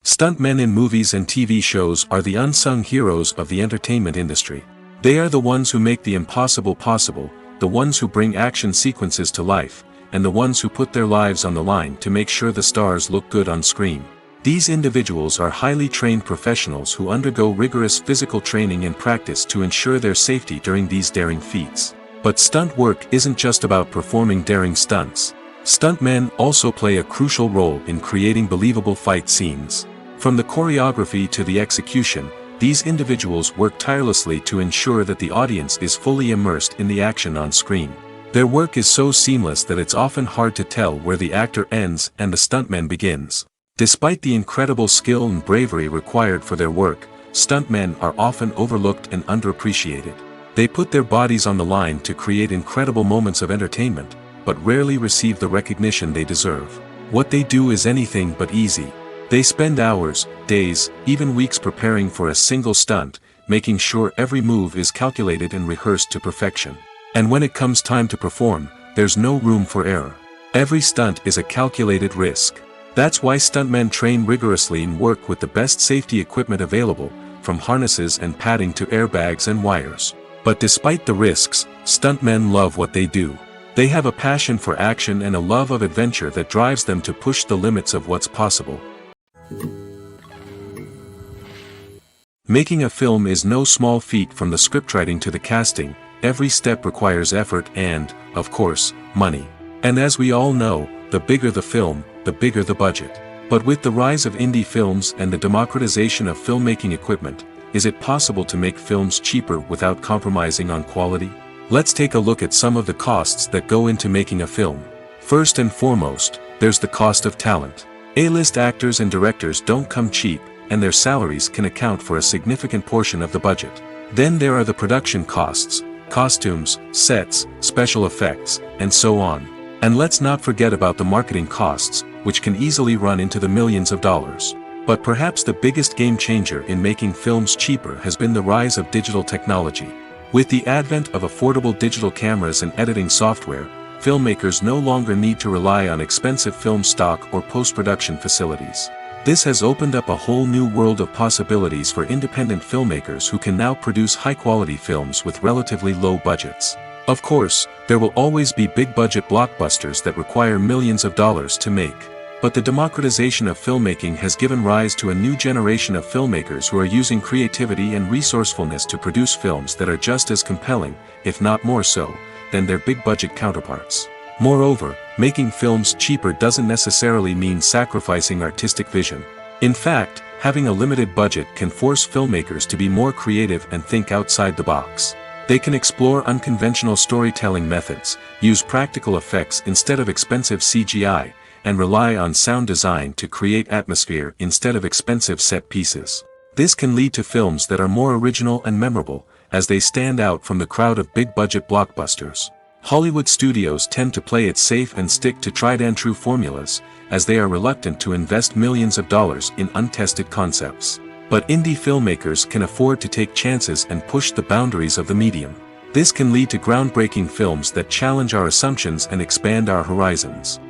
Stuntmen in movies and TV shows are the unsung heroes of the entertainment industry. They are the ones who make the impossible possible, the ones who bring action sequences to life, and the ones who put their lives on the line to make sure the stars look good on screen. These individuals are highly trained professionals who undergo rigorous physical training and practice to ensure their safety during these daring feats. But stunt work isn't just about performing daring stunts. Stuntmen also play a crucial role in creating believable fight scenes. From the choreography to the execution, these individuals work tirelessly to ensure that the audience is fully immersed in the action on screen. Their work is so seamless that it's often hard to tell where the actor ends and the stuntman begins. Despite the incredible skill and bravery required for their work, stuntmen are often overlooked and underappreciated. They put their bodies on the line to create incredible moments of entertainment, but rarely receive the recognition they deserve. What they do is anything but easy. They spend hours, days, even weeks preparing for a single stunt, making sure every move is calculated and rehearsed to perfection. And when it comes time to perform, there's no room for error. Every stunt is a calculated risk. That's why stuntmen train rigorously and work with the best safety equipment available, from harnesses and padding to airbags and wires. But despite the risks, stuntmen love what they do. They have a passion for action and a love of adventure that drives them to push the limits of what's possible. Making a film is no small feat. From the scriptwriting to the casting, every step requires effort and, of course, money. And as we all know, the bigger the film, the bigger the budget. But with the rise of indie films and the democratization of filmmaking equipment, is it possible to make films cheaper without compromising on quality? Let's take a look at some of the costs that go into making a film. First and foremost, there's the cost of talent. A-list actors and directors don't come cheap, and their salaries can account for a significant portion of the budget. Then there are the production costs, costumes, sets, special effects, and so on. And let's not forget about the marketing costs, which can easily run into the millions of dollars. But perhaps the biggest game changer in making films cheaper has been the rise of digital technology. With the advent of affordable digital cameras and editing software, filmmakers no longer need to rely on expensive film stock or post-production facilities. This has opened up a whole new world of possibilities for independent filmmakers who can now produce high-quality films with relatively low budgets. Of course, there will always be big-budget blockbusters that require millions of dollars to make. But the democratization of filmmaking has given rise to a new generation of filmmakers who are using creativity and resourcefulness to produce films that are just as compelling, if not more so, than their big-budget counterparts. Moreover, making films cheaper doesn't necessarily mean sacrificing artistic vision. In fact, having a limited budget can force filmmakers to be more creative and think outside the box. They can explore unconventional storytelling methods, use practical effects instead of expensive CGI, and rely on sound design to create atmosphere instead of expensive set pieces. This can lead to films that are more original and memorable, as they stand out from the crowd of big-budget blockbusters. Hollywood studios tend to play it safe and stick to tried-and-true formulas, as they are reluctant to invest millions of dollars in untested concepts. But indie filmmakers can afford to take chances and push the boundaries of the medium. This can lead to groundbreaking films that challenge our assumptions and expand our horizons.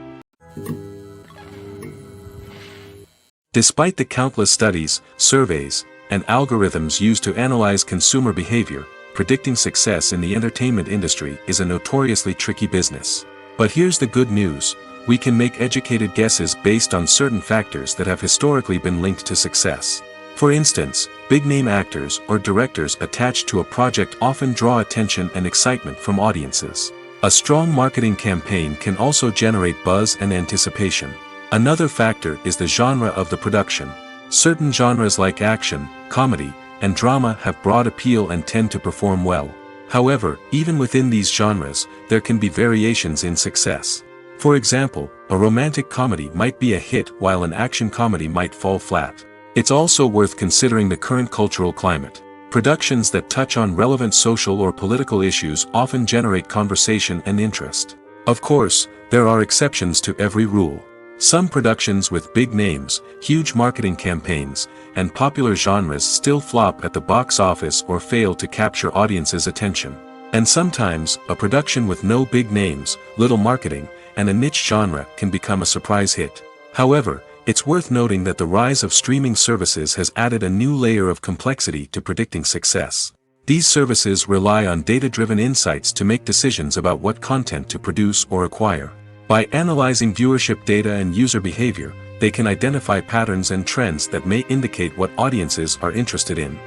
Despite the countless studies, surveys, and algorithms used to analyze consumer behavior, predicting success in the entertainment industry is a notoriously tricky business. But here's the good news: we can make educated guesses based on certain factors that have historically been linked to success. For instance, big-name actors or directors attached to a project often draw attention and excitement from audiences. A strong marketing campaign can also generate buzz and anticipation. Another factor is the genre of the production. Certain genres like action, comedy, and drama have broad appeal and tend to perform well. However, even within these genres, there can be variations in success. For example, a romantic comedy might be a hit while an action comedy might fall flat. It's also worth considering the current cultural climate. Productions that touch on relevant social or political issues often generate conversation and interest. Of course, there are exceptions to every rule. Some productions with big names, huge marketing campaigns, and popular genres still flop at the box office or fail to capture audiences' attention. And sometimes, a production with no big names, little marketing, and a niche genre can become a surprise hit. However, it's worth noting that the rise of streaming services has added a new layer of complexity to predicting success. These services rely on data-driven insights to make decisions about what content to produce or acquire. By analyzing viewership data and user behavior, they can identify patterns and trends that may indicate what audiences are interested in.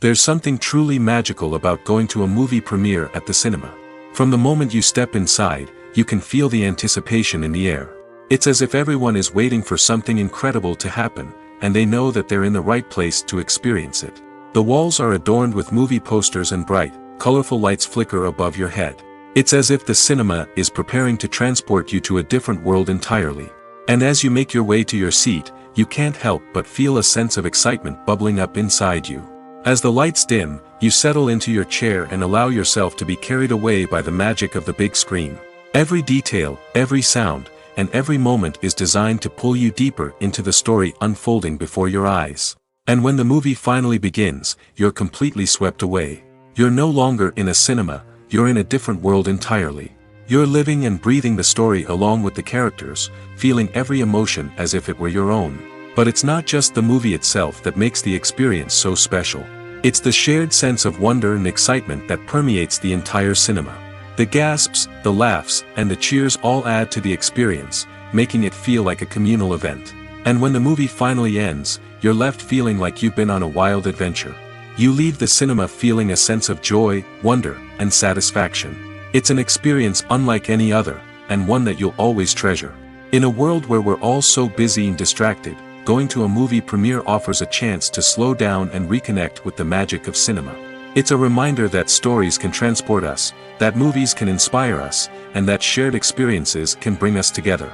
There's something truly magical about going to a movie premiere at the cinema. From the moment you step inside, you can feel the anticipation in the air. It's as if everyone is waiting for something incredible to happen, and they know that they're in the right place to experience it. The walls are adorned with movie posters and bright, colorful lights flicker above your head. It's as if the cinema is preparing to transport you to a different world entirely. And as you make your way to your seat, you can't help but feel a sense of excitement bubbling up inside you. As the lights dim, you settle into your chair and allow yourself to be carried away by the magic of the big screen. Every detail, every sound, and every moment is designed to pull you deeper into the story unfolding before your eyes. And when the movie finally begins, you're completely swept away. You're no longer in a cinema, you're in a different world entirely. You're living and breathing the story along with the characters, feeling every emotion as if it were your own. But it's not just the movie itself that makes the experience so special. It's the shared sense of wonder and excitement that permeates the entire cinema. The gasps, the laughs, and the cheers all add to the experience, making it feel like a communal event. And when the movie finally ends, you're left feeling like you've been on a wild adventure. You leave the cinema feeling a sense of joy, wonder, and satisfaction. It's an experience unlike any other, and one that you'll always treasure. In a world where we're all so busy and distracted, going to a movie premiere offers a chance to slow down and reconnect with the magic of cinema. It's a reminder that stories can transport us, that movies can inspire us, and that shared experiences can bring us together.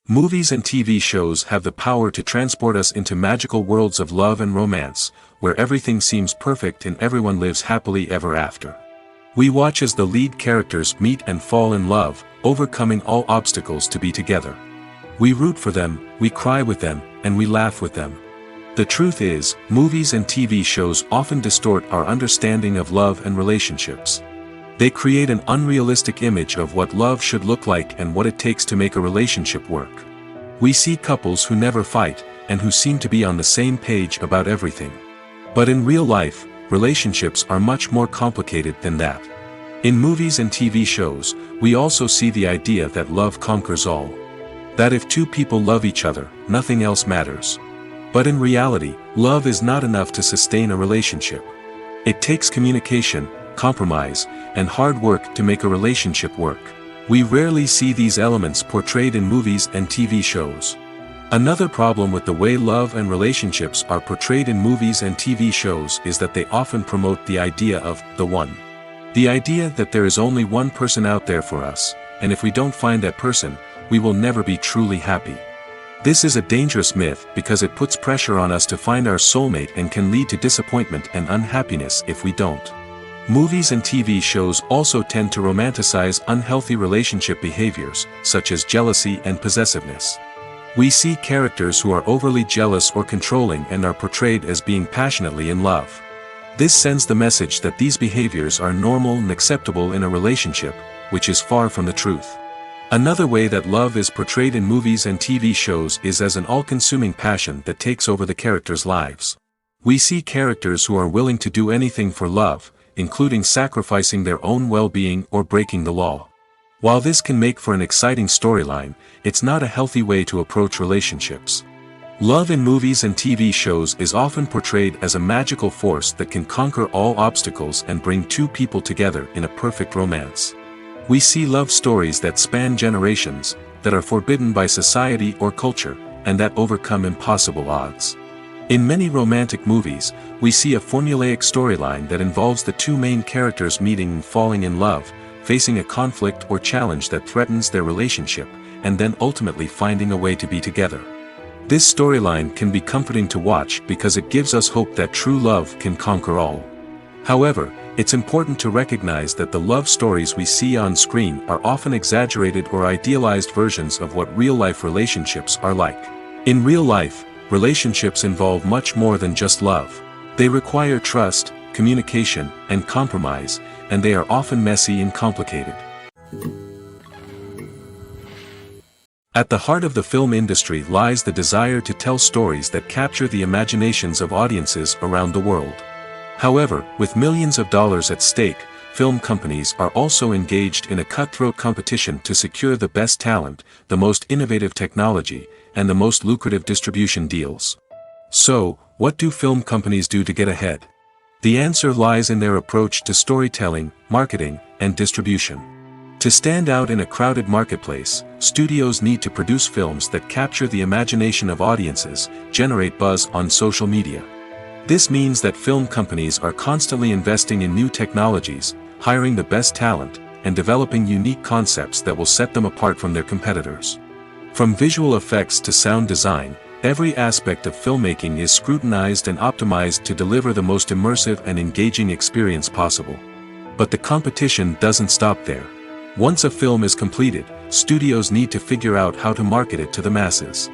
Movies and TV shows have the power to transport us into magical worlds of love and romance, where everything seems perfect and everyone lives happily ever after. We watch as the lead characters meet and fall in love, overcoming all obstacles to be together. We root for them, we cry with them, and we laugh with them. The truth is, movies and TV shows often distort our understanding of love and relationships. They create an unrealistic image of what love should look like and what it takes to make a relationship work. We see couples who never fight, and who seem to be on the same page about everything. But in real life, relationships are much more complicated than that. In movies and TV shows, we also see the idea that love conquers all. That if two people love each other, nothing else matters. But in reality, love is not enough to sustain a relationship. It takes communication, compromise, and hard work to make a relationship work. We rarely see these elements portrayed in movies and TV shows. Another problem with the way love and relationships are portrayed in movies and TV shows is that they often promote the idea of the one. The idea that there is only one person out there for us, and if we don't find that person, we will never be truly happy. This is a dangerous myth because it puts pressure on us to find our soulmate and can lead to disappointment and unhappiness if we don't. Movies and TV shows also tend to romanticize unhealthy relationship behaviors, such as jealousy and possessiveness. We see characters who are overly jealous or controlling and are portrayed as being passionately in love. This sends the message that these behaviors are normal and acceptable in a relationship, which is far from the truth. Another way that love is portrayed in movies and TV shows is as an all-consuming passion that takes over the characters' lives. We see characters who are willing to do anything for love, including sacrificing their own well-being or breaking the law. While this can make for an exciting storyline, it's not a healthy way to approach relationships. Love in movies and TV shows is often portrayed as a magical force that can conquer all obstacles and bring two people together in a perfect romance. We see love stories that span generations, that are forbidden by society or culture, and that overcome impossible odds. In many romantic movies, we see a formulaic storyline that involves the two main characters meeting and falling in love, facing a conflict or challenge that threatens their relationship, and then ultimately finding a way to be together. This storyline can be comforting to watch because it gives us hope that true love can conquer all. However, it's important to recognize that the love stories we see on screen are often exaggerated or idealized versions of what real-life relationships are like. In real life, relationships involve much more than just love. They require trust, communication, and compromise, and they are often messy and complicated. At the heart of the film industry lies the desire to tell stories that capture the imaginations of audiences around the world. However, with millions of dollars at stake, film companies are also engaged in a cutthroat competition to secure the best talent, the most innovative technology, and the most lucrative distribution deals. So, what do film companies do to get ahead? The answer lies in their approach to storytelling, marketing, and distribution. To stand out in a crowded marketplace, studios need to produce films that capture the imagination of audiences, generate buzz on social media. This means that film companies are constantly investing in new technologies, hiring the best talent, and developing unique concepts that will set them apart from their competitors. From visual effects to sound design, every aspect of filmmaking is scrutinized and optimized to deliver the most immersive and engaging experience possible. But the competition doesn't stop there. Once a film is completed, studios need to figure out how to market it to the masses.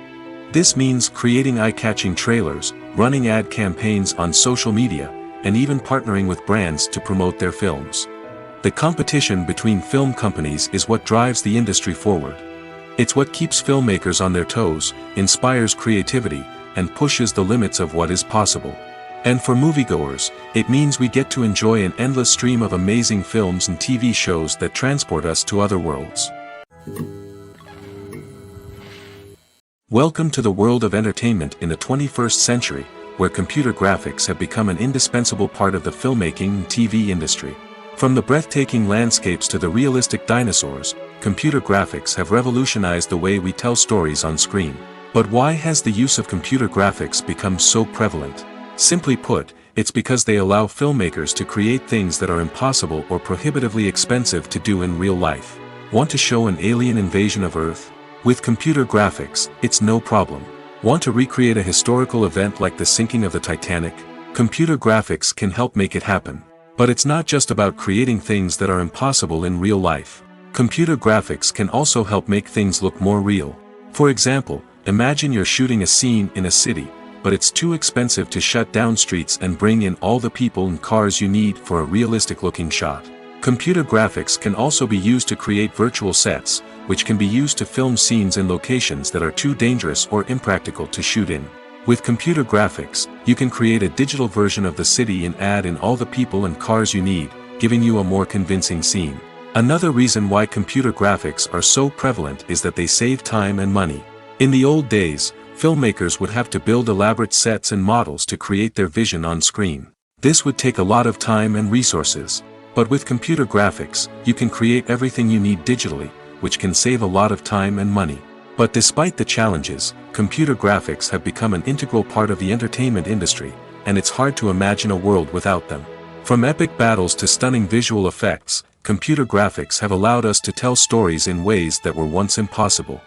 This means creating eye-catching trailers, running ad campaigns on social media, and even partnering with brands to promote their films. The competition between film companies is what drives the industry forward. It's what keeps filmmakers on their toes, inspires creativity, and pushes the limits of what is possible. And for moviegoers, it means we get to enjoy an endless stream of amazing films and TV shows that transport us to other worlds. Welcome to the world of entertainment in the 21st century, where computer graphics have become an indispensable part of the filmmaking and TV industry. From the breathtaking landscapes to the realistic dinosaurs, computer graphics have revolutionized the way we tell stories on screen. But why has the use of computer graphics become so prevalent? Simply put, it's because they allow filmmakers to create things that are impossible or prohibitively expensive to do in real life. Want to show an alien invasion of Earth? With computer graphics, it's no problem. Want to recreate a historical event like the sinking of the Titanic? Computer graphics can help make it happen. But it's not just about creating things that are impossible in real life. Computer graphics can also help make things look more real. For example, imagine you're shooting a scene in a city, but it's too expensive to shut down streets and bring in all the people and cars you need for a realistic-looking shot. Computer graphics can also be used to create virtual sets, which can be used to film scenes in locations that are too dangerous or impractical to shoot in. With computer graphics, you can create a digital version of the city and add in all the people and cars you need, giving you a more convincing scene. Another reason why computer graphics are so prevalent is that they save time and money. In the old days, filmmakers would have to build elaborate sets and models to create their vision on screen. This would take a lot of time and resources. But with computer graphics, you can create everything you need digitally, which can save a lot of time and money. But despite the challenges, computer graphics have become an integral part of the entertainment industry, and it's hard to imagine a world without them. From epic battles to stunning visual effects, computer graphics have allowed us to tell stories in ways that were once impossible.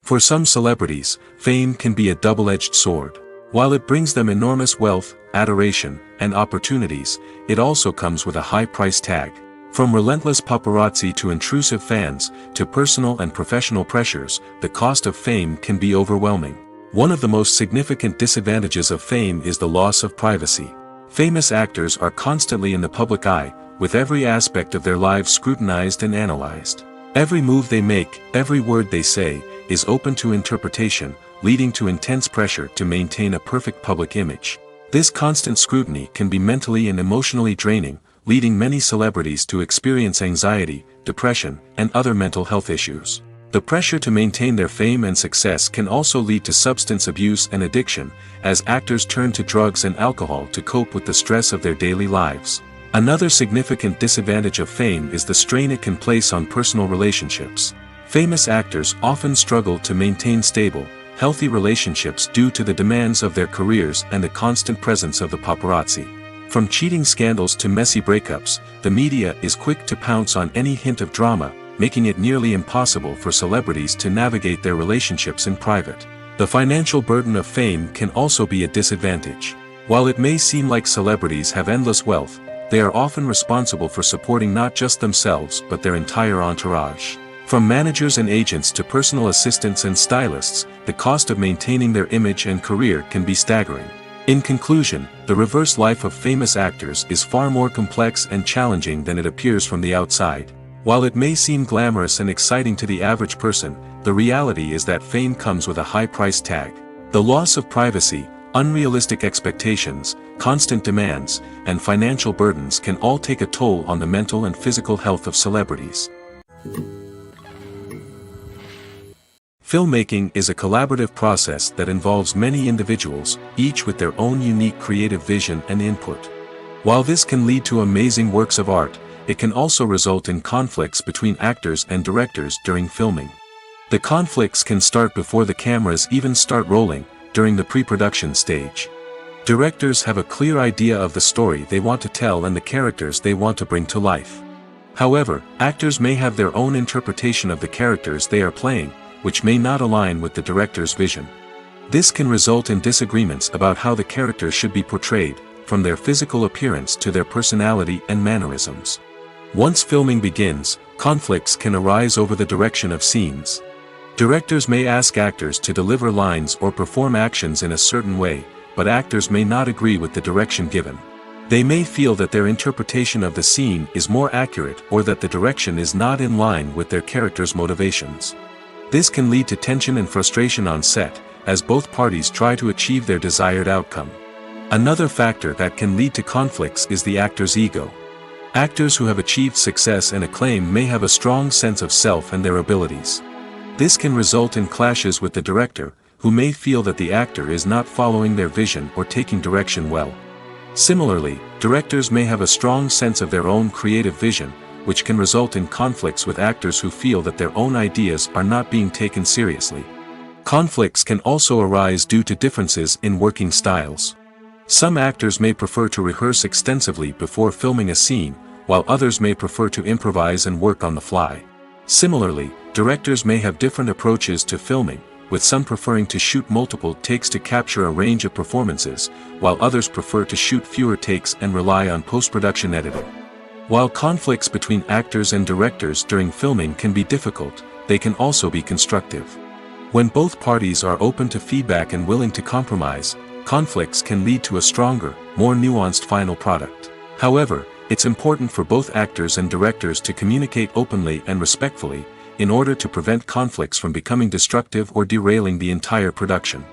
For some celebrities, fame can be a double-edged sword. While it brings them enormous wealth, adoration, and opportunities, it also comes with a high price tag. From relentless paparazzi to intrusive fans, to personal and professional pressures, the cost of fame can be overwhelming. One of the most significant disadvantages of fame is the loss of privacy. Famous actors are constantly in the public eye, with every aspect of their lives scrutinized and analyzed. Every move they make, every word they say, is open to interpretation, leading to intense pressure to maintain a perfect public image. This constant scrutiny can be mentally and emotionally draining, leading many celebrities to experience anxiety, depression, and other mental health issues. The pressure to maintain their fame and success can also lead to substance abuse and addiction, as actors turn to drugs and alcohol to cope with the stress of their daily lives. Another significant disadvantage of fame is the strain it can place on personal relationships. Famous actors often struggle to maintain stable, healthy relationships due to the demands of their careers and the constant presence of the paparazzi. From cheating scandals to messy breakups, the media is quick to pounce on any hint of drama, making it nearly impossible for celebrities to navigate their relationships in private. The financial burden of fame can also be a disadvantage. While it may seem like celebrities have endless wealth, they are often responsible for supporting not just themselves but their entire entourage. From managers and agents to personal assistants and stylists, the cost of maintaining their image and career can be staggering. In conclusion, the reverse life of famous actors is far more complex and challenging than it appears from the outside. While it may seem glamorous and exciting to the average person, the reality is that fame comes with a high price tag. The loss of privacy, unrealistic expectations, constant demands, and financial burdens can all take a toll on the mental and physical health of celebrities. Filmmaking is a collaborative process that involves many individuals, each with their own unique creative vision and input. While this can lead to amazing works of art, it can also result in conflicts between actors and directors during filming. The conflicts can start before the cameras even start rolling, during the pre-production stage. Directors have a clear idea of the story they want to tell and the characters they want to bring to life. However, actors may have their own interpretation of the characters they are playing, which may not align with the director's vision. This can result in disagreements about how the characters should be portrayed, from their physical appearance to their personality and mannerisms. Once filming begins, conflicts can arise over the direction of scenes. Directors may ask actors to deliver lines or perform actions in a certain way, but actors may not agree with the direction given. They may feel that their interpretation of the scene is more accurate or that the direction is not in line with their character's motivations. This can lead to tension and frustration on set, as both parties try to achieve their desired outcome. Another factor that can lead to conflicts is the actor's ego. Actors who have achieved success and acclaim may have a strong sense of self and their abilities. This can result in clashes with the director, who may feel that the actor is not following their vision or taking direction well. Similarly, directors may have a strong sense of their own creative vision, which can result in conflicts with actors who feel that their own ideas are not being taken seriously. Conflicts can also arise due to differences in working styles. Some actors may prefer to rehearse extensively before filming a scene, while others may prefer to improvise and work on the fly. Similarly, directors may have different approaches to filming, with some preferring to shoot multiple takes to capture a range of performances, while others prefer to shoot fewer takes and rely on post-production editing. While conflicts between actors and directors during filming can be difficult, they can also be constructive. When both parties are open to feedback and willing to compromise, conflicts can lead to a stronger, more nuanced final product. However, it's important for both actors and directors to communicate openly and respectfully, in order to prevent conflicts from becoming destructive or derailing the entire production.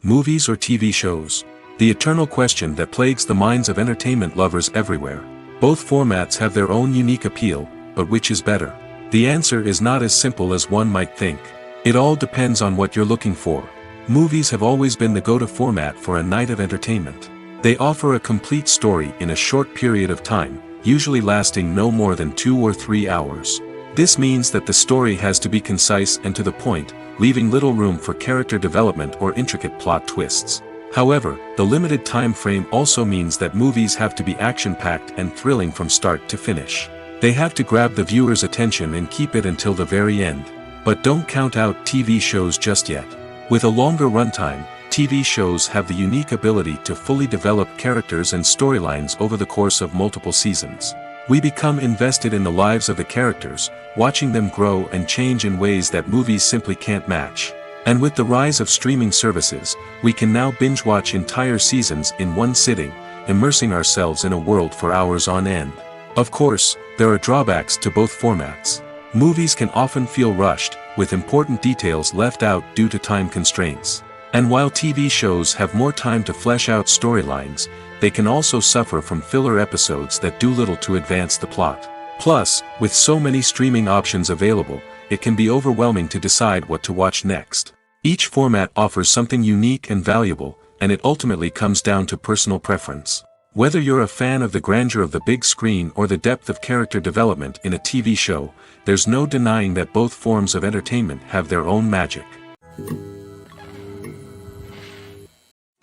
Movies or TV shows? The eternal question that plagues the minds of entertainment lovers everywhere. Both formats have their own unique appeal, but which is better? The answer is not as simple as one might think. It all depends on what you're looking for. Movies have always been the go-to format for a night of entertainment. They offer a complete story in a short period of time, usually lasting no more than 2 or 3 hours. This means that the story has to be concise and to the point, leaving little room for character development or intricate plot twists. However, the limited time frame also means that movies have to be action-packed and thrilling from start to finish. They have to grab the viewer's attention and keep it until the very end. But don't count out TV shows just yet. With a longer runtime, TV shows have the unique ability to fully develop characters and storylines over the course of multiple seasons. We become invested in the lives of the characters, watching them grow and change in ways that movies simply can't match. And with the rise of streaming services, we can now binge-watch entire seasons in one sitting, immersing ourselves in a world for hours on end. Of course, there are drawbacks to both formats. Movies can often feel rushed, with important details left out due to time constraints. And while TV shows have more time to flesh out storylines, they can also suffer from filler episodes that do little to advance the plot. Plus, with so many streaming options available, it can be overwhelming to decide what to watch next. Each format offers something unique and valuable, and it ultimately comes down to personal preference. Whether you're a fan of the grandeur of the big screen or the depth of character development in a TV show, there's no denying that both forms of entertainment have their own magic.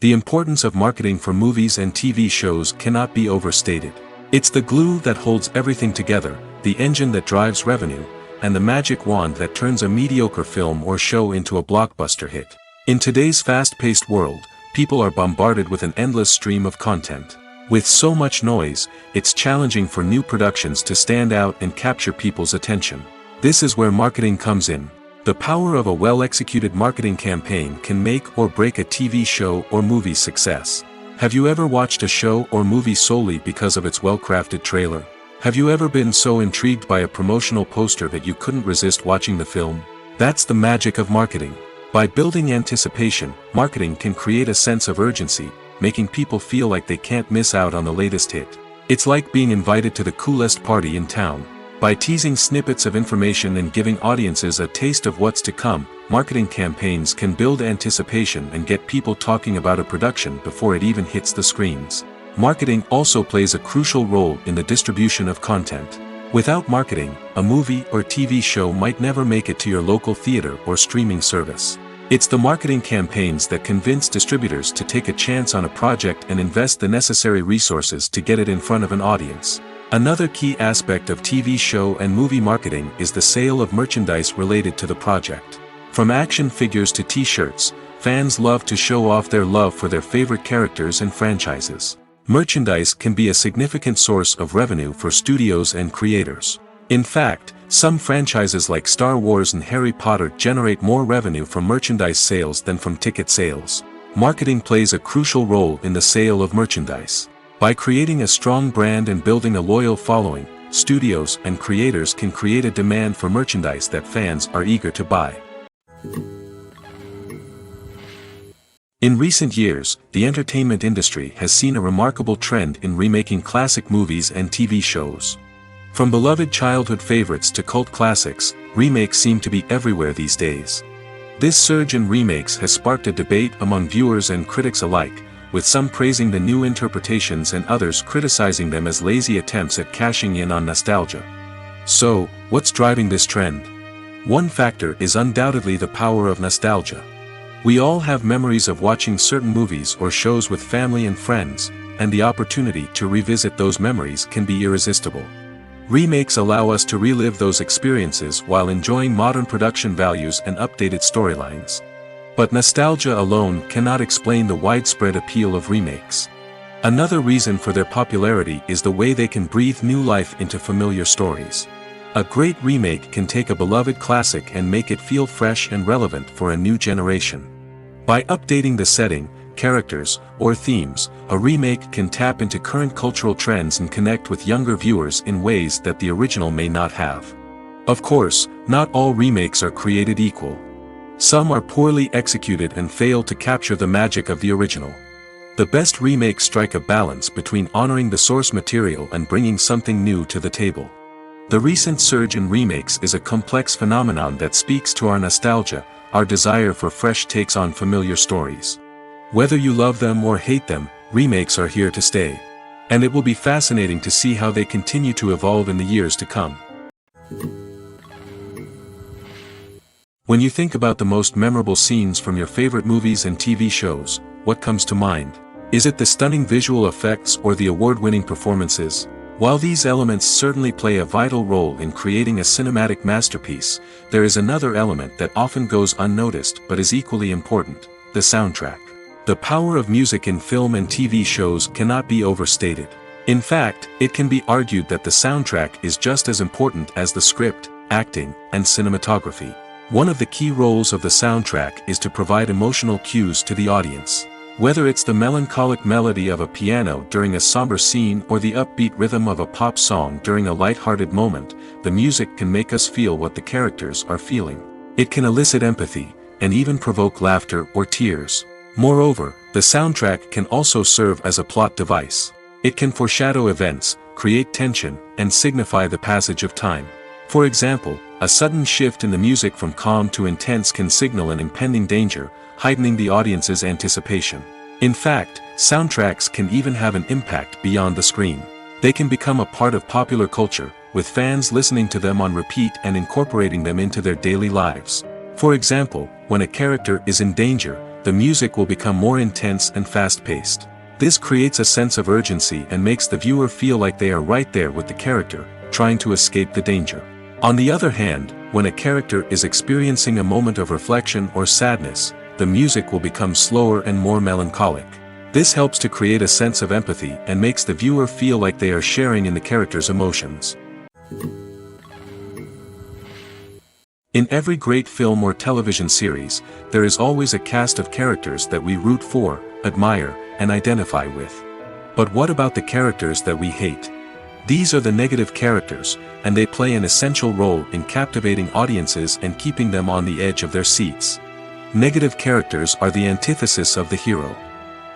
The importance of marketing for movies and TV shows cannot be overstated. It's the glue that holds everything together, the engine that drives revenue, and the magic wand that turns a mediocre film or show into a blockbuster hit. In today's fast-paced world, people are bombarded with an endless stream of content. With so much noise, it's challenging for new productions to stand out and capture people's attention. This is where marketing comes in. The power of a well-executed marketing campaign can make or break a TV show or movie's success. Have you ever watched a show or movie solely because of its well-crafted trailer? Have you ever been so intrigued by a promotional poster that you couldn't resist watching the film? That's the magic of marketing. By building anticipation, marketing can create a sense of urgency, making people feel like they can't miss out on the latest hit. It's like being invited to the coolest party in town. By teasing snippets of information and giving audiences a taste of what's to come, marketing campaigns can build anticipation and get people talking about a production before it even hits the screens. Marketing also plays a crucial role in the distribution of content. Without marketing, a movie or TV show might never make it to your local theater or streaming service. It's the marketing campaigns that convince distributors to take a chance on a project and invest the necessary resources to get it in front of an audience. Another key aspect of TV show and movie marketing is the sale of merchandise related to the project. From action figures to t-shirts, fans love to show off their love for their favorite characters and franchises. Merchandise can be a significant source of revenue for studios and creators. In fact, some franchises like Star Wars and Harry Potter generate more revenue from merchandise sales than from ticket sales. Marketing plays a crucial role in the sale of merchandise. By creating a strong brand and building a loyal following, studios and creators can create a demand for merchandise that fans are eager to buy. In recent years, the entertainment industry has seen a remarkable trend in remaking classic movies and TV shows. From beloved childhood favorites to cult classics, remakes seem to be everywhere these days. This surge in remakes has sparked a debate among viewers and critics alike, with some praising the new interpretations and others criticizing them as lazy attempts at cashing in on nostalgia. So, what's driving this trend? One factor is undoubtedly the power of nostalgia. We all have memories of watching certain movies or shows with family and friends, and the opportunity to revisit those memories can be irresistible. Remakes allow us to relive those experiences while enjoying modern production values and updated storylines. But nostalgia alone cannot explain the widespread appeal of remakes. Another reason for their popularity is the way they can breathe new life into familiar stories. A great remake can take a beloved classic and make it feel fresh and relevant for a new generation. By updating the setting, characters, or themes, a remake can tap into current cultural trends and connect with younger viewers in ways that the original may not have. Of course, not all remakes are created equal. Some are poorly executed and fail to capture the magic of the original. The best remakes strike a balance between honoring the source material and bringing something new to the table. The recent surge in remakes is a complex phenomenon that speaks to our nostalgia, our desire for fresh takes on familiar stories. Whether you love them or hate them, remakes are here to stay. And it will be fascinating to see how they continue to evolve in the years to come. When you think about the most memorable scenes from your favorite movies and TV shows, what comes to mind? Is it the stunning visual effects or the award-winning performances? While these elements certainly play a vital role in creating a cinematic masterpiece, there is another element that often goes unnoticed but is equally important: the soundtrack. The power of music in film and TV shows cannot be overstated. In fact, it can be argued that the soundtrack is just as important as the script, acting, and cinematography. One of the key roles of the soundtrack is to provide emotional cues to the audience. Whether it's the melancholic melody of a piano during a somber scene or the upbeat rhythm of a pop song during a light-hearted moment, the music can make us feel what the characters are feeling. It can elicit empathy, and even provoke laughter or tears. Moreover, the soundtrack can also serve as a plot device. It can foreshadow events, create tension, and signify the passage of time. For example, a sudden shift in the music from calm to intense can signal an impending danger, heightening the audience's anticipation. In fact, soundtracks can even have an impact beyond the screen. They can become a part of popular culture, with fans listening to them on repeat and incorporating them into their daily lives. For example, when a character is in danger, the music will become more intense and fast-paced. This creates a sense of urgency and makes the viewer feel like they are right there with the character, trying to escape the danger. On the other hand, when a character is experiencing a moment of reflection or sadness, the music will become slower and more melancholic. This helps to create a sense of empathy and makes the viewer feel like they are sharing in the character's emotions. In every great film or television series, there is always a cast of characters that we root for, admire, and identify with. But what about the characters that we hate? These are the negative characters, and they play an essential role in captivating audiences and keeping them on the edge of their seats. Negative characters are the antithesis of the hero.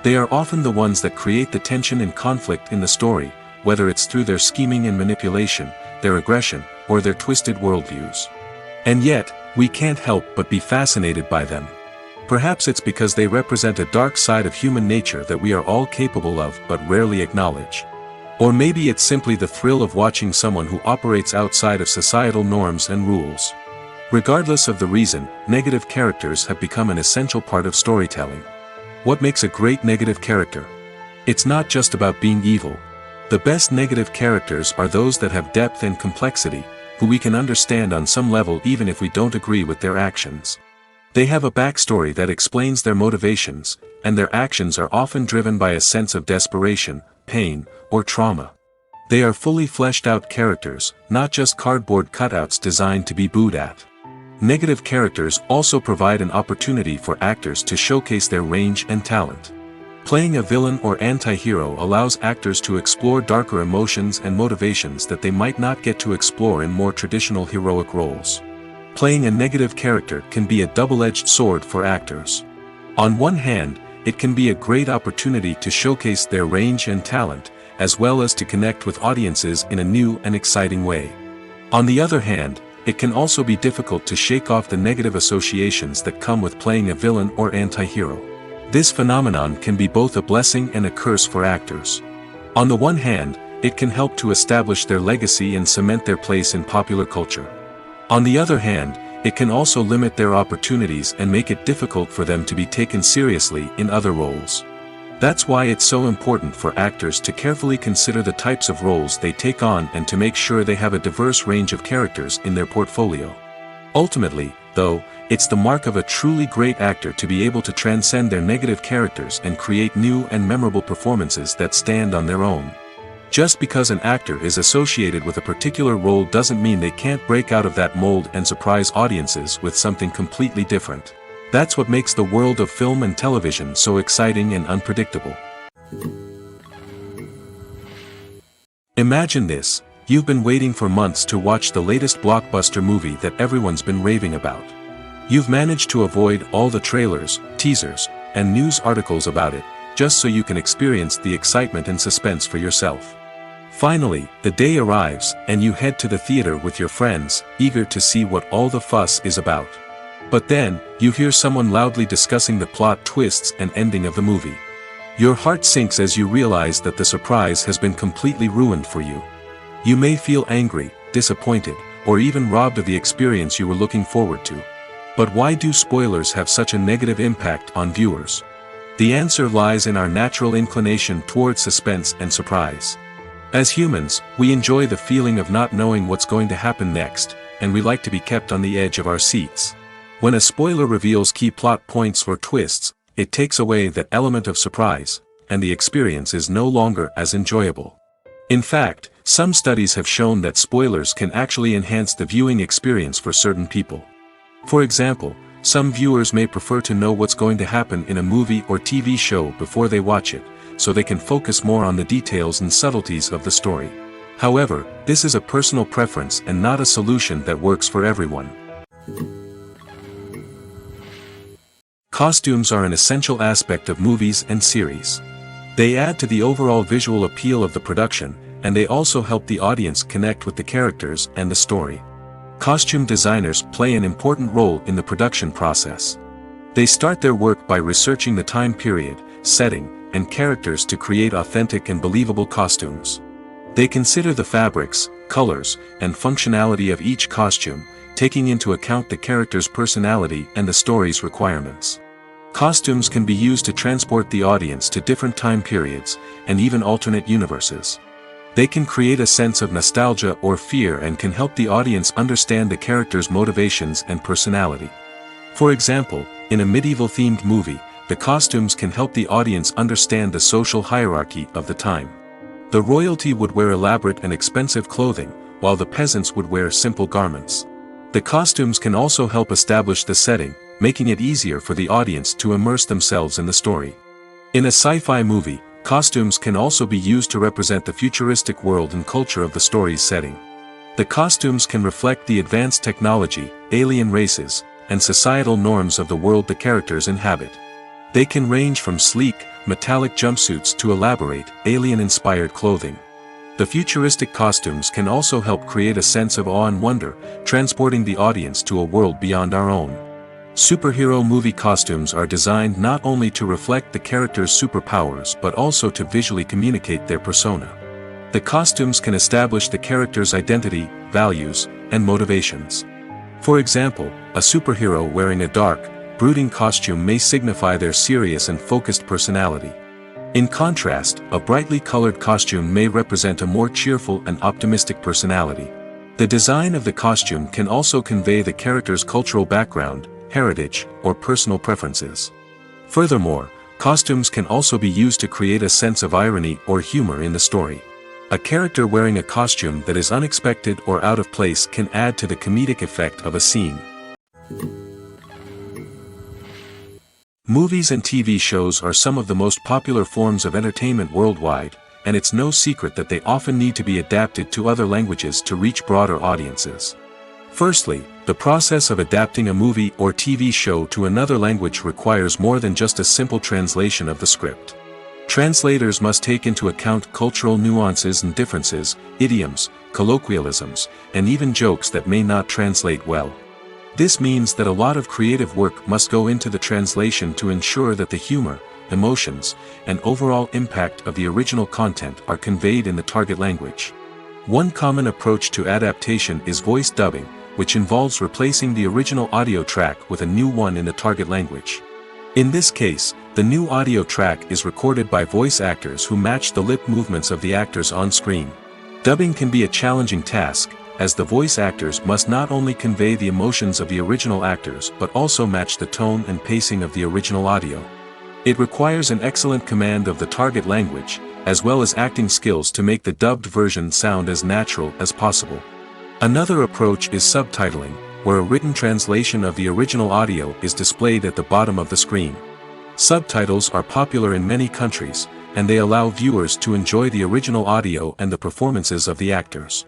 They are often the ones that create the tension and conflict in the story, whether it's through their scheming and manipulation, their aggression, or their twisted worldviews. And yet, we can't help but be fascinated by them. Perhaps it's because they represent a dark side of human nature that we are all capable of but rarely acknowledge. Or maybe it's simply the thrill of watching someone who operates outside of societal norms and rules. Regardless of the reason, negative characters have become an essential part of storytelling. What makes a great negative character? It's not just about being evil. The best negative characters are those that have depth and complexity, who we can understand on some level even if we don't agree with their actions. They have a backstory that explains their motivations, and their actions are often driven by a sense of desperation, pain, or trauma. They are fully fleshed out characters, not just cardboard cutouts designed to be booed at. Negative characters also provide an opportunity for actors to showcase their range and talent. Playing a villain or anti-hero allows actors to explore darker emotions and motivations that they might not get to explore in more traditional heroic roles. Playing a negative character can be a double-edged sword for actors. On one hand, it can be a great opportunity to showcase their range and talent, as well as to connect with audiences in a new and exciting way. On the other hand, it can also be difficult to shake off the negative associations that come with playing a villain or anti-hero. This phenomenon can be both a blessing and a curse for actors. On the one hand, it can help to establish their legacy and cement their place in popular culture. On the other hand, it can also limit their opportunities and make it difficult for them to be taken seriously in other roles. That's why it's so important for actors to carefully consider the types of roles they take on and to make sure they have a diverse range of characters in their portfolio. Ultimately, though, it's the mark of a truly great actor to be able to transcend their negative characters and create new and memorable performances that stand on their own. Just because an actor is associated with a particular role doesn't mean they can't break out of that mold and surprise audiences with something completely different. That's what makes the world of film and television so exciting and unpredictable. Imagine this: you've been waiting for months to watch the latest blockbuster movie that everyone's been raving about. You've managed to avoid all the trailers, teasers, and news articles about it, just so you can experience the excitement and suspense for yourself. Finally, the day arrives, and you head to the theater with your friends, eager to see what all the fuss is about. But then, you hear someone loudly discussing the plot twists and ending of the movie. Your heart sinks as you realize that the surprise has been completely ruined for you. You may feel angry, disappointed, or even robbed of the experience you were looking forward to. But why do spoilers have such a negative impact on viewers? The answer lies in our natural inclination toward suspense and surprise. As humans, we enjoy the feeling of not knowing what's going to happen next, and we like to be kept on the edge of our seats. When a spoiler reveals key plot points or twists, it takes away that element of surprise, and the experience is no longer as enjoyable. In fact, some studies have shown that spoilers can actually enhance the viewing experience for certain people. For example, some viewers may prefer to know what's going to happen in a movie or TV show before they watch it, so they can focus more on the details and subtleties of the story. However, this is a personal preference and not a solution that works for everyone. Costumes are an essential aspect of movies and series. They add to the overall visual appeal of the production, and they also help the audience connect with the characters and the story. Costume designers play an important role in the production process. They start their work by researching the time period, setting, and characters to create authentic and believable costumes. They consider the fabrics, colors, and functionality of each costume, taking into account the character's personality and the story's requirements. Costumes can be used to transport the audience to different time periods, and even alternate universes. They can create a sense of nostalgia or fear and can help the audience understand the character's motivations and personality. For example, in a medieval-themed movie, the costumes can help the audience understand the social hierarchy of the time. The royalty would wear elaborate and expensive clothing, while the peasants would wear simple garments. The costumes can also help establish the setting, making it easier for the audience to immerse themselves in the story. In a sci-fi movie, costumes can also be used to represent the futuristic world and culture of the story's setting. The costumes can reflect the advanced technology, alien races, and societal norms of the world the characters inhabit. They can range from sleek, metallic jumpsuits to elaborate, alien-inspired clothing. The futuristic costumes can also help create a sense of awe and wonder, transporting the audience to a world beyond our own. Superhero movie costumes are designed not only to reflect the character's superpowers but also to visually communicate their persona. The costumes can establish the character's identity, values, and motivations. For example, a superhero wearing a dark, brooding costume may signify their serious and focused personality. In contrast, a brightly colored costume may represent a more cheerful and optimistic personality. The design of the costume can also convey the character's cultural background, heritage, or personal preferences. Furthermore, costumes can also be used to create a sense of irony or humor in the story. A character wearing a costume that is unexpected or out of place can add to the comedic effect of a scene. Movies and TV shows are some of the most popular forms of entertainment worldwide, and it's no secret that they often need to be adapted to other languages to reach broader audiences. Firstly, the process of adapting a movie or TV show to another language requires more than just a simple translation of the script. Translators must take into account cultural nuances and differences, idioms, colloquialisms, and even jokes that may not translate well. This means that a lot of creative work must go into the translation to ensure that the humor, emotions, and overall impact of the original content are conveyed in the target language. One common approach to adaptation is voice dubbing, which involves replacing the original audio track with a new one in the target language. In this case, the new audio track is recorded by voice actors who match the lip movements of the actors on screen. Dubbing can be a challenging task, as the voice actors must not only convey the emotions of the original actors but also match the tone and pacing of the original audio. It requires an excellent command of the target language, as well as acting skills to make the dubbed version sound as natural as possible. Another approach is subtitling, where a written translation of the original audio is displayed at the bottom of the screen. Subtitles are popular in many countries, and they allow viewers to enjoy the original audio and the performances of the actors.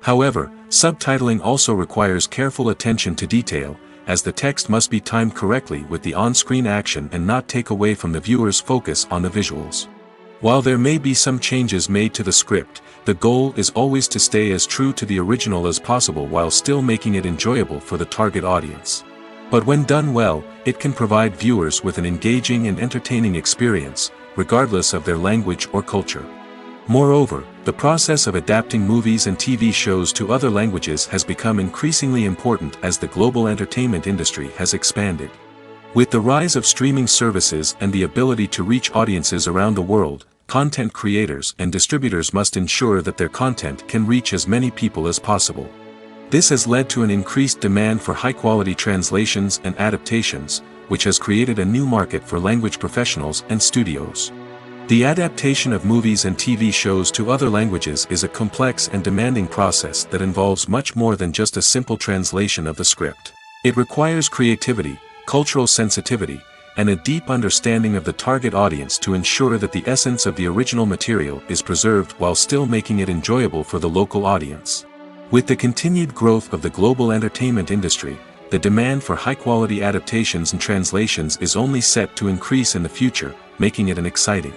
However, subtitling also requires careful attention to detail, as the text must be timed correctly with the on-screen action and not take away from the viewer's focus on the visuals. While there may be some changes made to the script, the goal is always to stay as true to the original as possible while still making it enjoyable for the target audience. But when done well, it can provide viewers with an engaging and entertaining experience, regardless of their language or culture. Moreover, the process of adapting movies and TV shows to other languages has become increasingly important as the global entertainment industry has expanded. With the rise of streaming services and the ability to reach audiences around the world, content creators and distributors must ensure that their content can reach as many people as possible. This has led to an increased demand for high-quality translations and adaptations, which has created a new market for language professionals and studios. The adaptation of movies and TV shows to other languages is a complex and demanding process that involves much more than just a simple translation of the script. It requires creativity, cultural sensitivity, and a deep understanding of the target audience to ensure that the essence of the original material is preserved while still making it enjoyable for the local audience. With the continued growth of the global entertainment industry, the demand for high-quality adaptations and translations is only set to increase in the future, making it an exciting.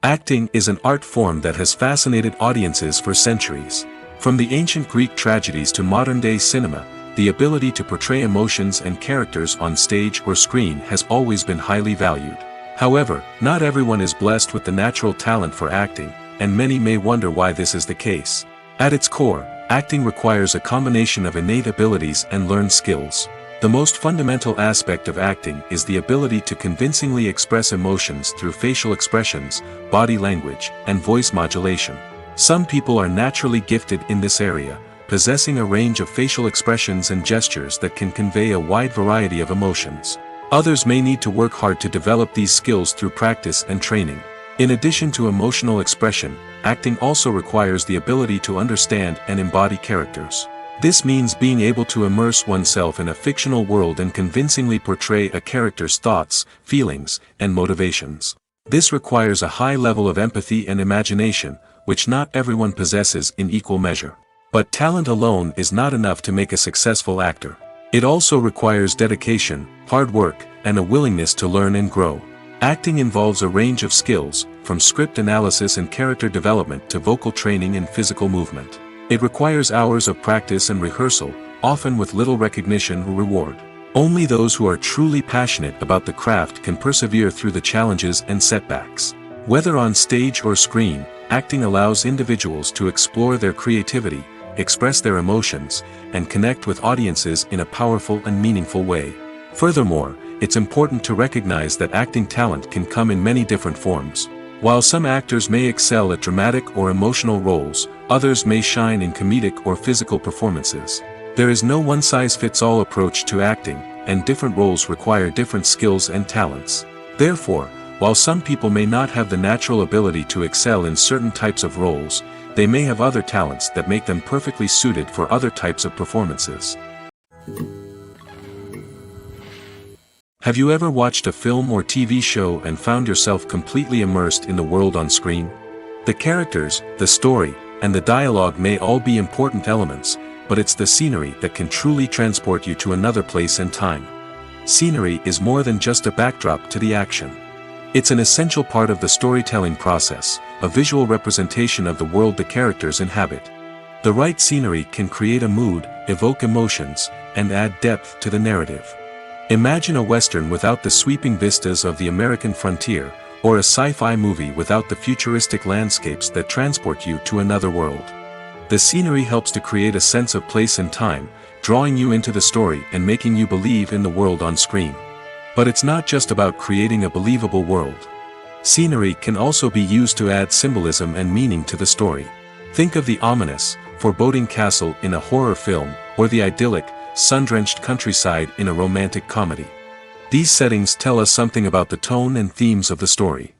Acting is an art form that has fascinated audiences for centuries. From the ancient Greek tragedies to modern-day cinema, the ability to portray emotions and characters on stage or screen has always been highly valued. However, not everyone is blessed with the natural talent for acting, and many may wonder why this is the case. At its core, acting requires a combination of innate abilities and learned skills. The most fundamental aspect of acting is the ability to convincingly express emotions through facial expressions, body language, and voice modulation. Some people are naturally gifted in this area, possessing a range of facial expressions and gestures that can convey a wide variety of emotions. Others may need to work hard to develop these skills through practice and training. In addition to emotional expression, acting also requires the ability to understand and embody characters. This means being able to immerse oneself in a fictional world and convincingly portray a character's thoughts, feelings, and motivations. This requires a high level of empathy and imagination, which not everyone possesses in equal measure. But talent alone is not enough to make a successful actor. It also requires dedication, hard work, and a willingness to learn and grow. Acting involves a range of skills, from script analysis and character development to vocal training and physical movement. It requires hours of practice and rehearsal, often with little recognition or reward. Only those who are truly passionate about the craft can persevere through the challenges and setbacks. Whether on stage or screen, acting allows individuals to explore their creativity, express their emotions, and connect with audiences in a powerful and meaningful way. Furthermore, it's important to recognize that acting talent can come in many different forms. While some actors may excel at dramatic or emotional roles, others may shine in comedic or physical performances. There is no one-size-fits-all approach to acting, and different roles require different skills and talents. Therefore, while some people may not have the natural ability to excel in certain types of roles, they may have other talents that make them perfectly suited for other types of performances. Have you ever watched a film or TV show and found yourself completely immersed in the world on screen? The characters, the story, and the dialogue may all be important elements, but it's the scenery that can truly transport you to another place and time. Scenery is more than just a backdrop to the action. It's an essential part of the storytelling process, a visual representation of the world the characters inhabit. The right scenery can create a mood, evoke emotions, and add depth to the narrative. Imagine a Western without the sweeping vistas of the American frontier, or a sci-fi movie without the futuristic landscapes that transport you to another world. The scenery helps to create a sense of place and time, drawing you into the story and making you believe in the world on screen. But it's not just about creating a believable world. Scenery can also be used to add symbolism and meaning to the story. Think of the ominous, foreboding castle in a horror film, or the idyllic, sun-drenched countryside in a romantic comedy. These settings tell us something about the tone and themes of the story.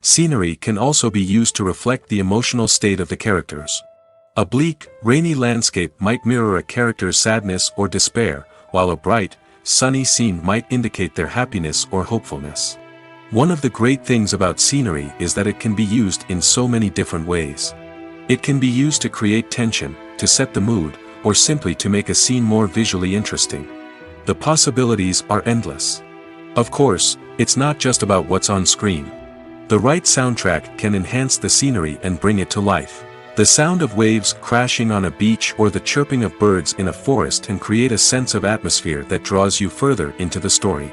Scenery can also be used to reflect the emotional state of the characters. A bleak, rainy landscape might mirror a character's sadness or despair, while a bright, sunny scene might indicate their happiness or hopefulness. One of the great things about scenery is that it can be used in so many different ways. It can be used to create tension, to set the mood, or simply to make a scene more visually interesting. The possibilities are endless. Of course, it's not just about what's on screen. The right soundtrack can enhance the scenery and bring it to life. The sound of waves crashing on a beach or the chirping of birds in a forest can create a sense of atmosphere that draws you further into the story.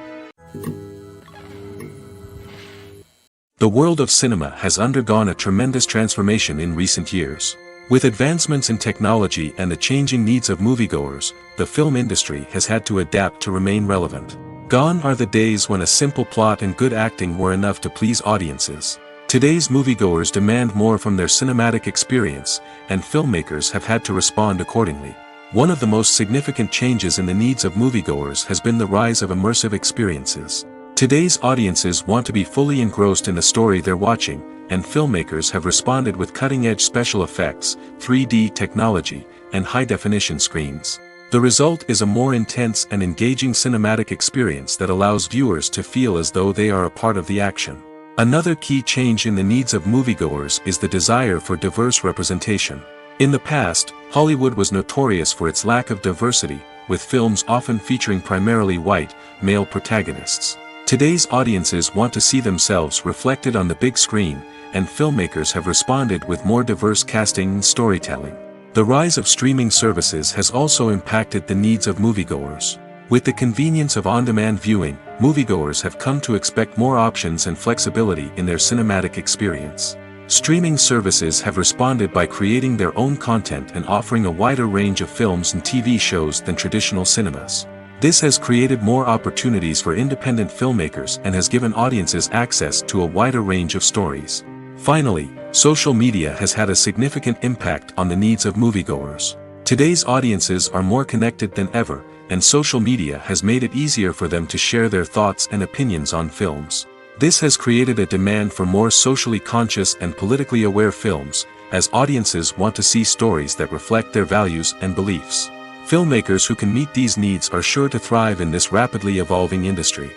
The world of cinema has undergone a tremendous transformation in recent years. With advancements in technology and the changing needs of moviegoers, the film industry has had to adapt to remain relevant. Gone are the days when a simple plot and good acting were enough to please audiences. Today's moviegoers demand more from their cinematic experience, and filmmakers have had to respond accordingly. One of the most significant changes in the needs of moviegoers has been the rise of immersive experiences. Today's audiences want to be fully engrossed in the story they're watching, and filmmakers have responded with cutting-edge special effects, 3D technology, and high-definition screens. The result is a more intense and engaging cinematic experience that allows viewers to feel as though they are a part of the action. Another key change in the needs of moviegoers is the desire for diverse representation. In the past, Hollywood was notorious for its lack of diversity, with films often featuring primarily white, male protagonists. Today's audiences want to see themselves reflected on the big screen, and filmmakers have responded with more diverse casting and storytelling. The rise of streaming services has also impacted the needs of moviegoers. With the convenience of on-demand viewing, moviegoers have come to expect more options and flexibility in their cinematic experience. Streaming services have responded by creating their own content and offering a wider range of films and TV shows than traditional cinemas. This has created more opportunities for independent filmmakers and has given audiences access to a wider range of stories. Finally, social media has had a significant impact on the needs of moviegoers. Today's audiences are more connected than ever, and social media has made it easier for them to share their thoughts and opinions on films. This has created a demand for more socially conscious and politically aware films, as audiences want to see stories that reflect their values and beliefs. Filmmakers who can meet these needs are sure to thrive in this rapidly evolving industry.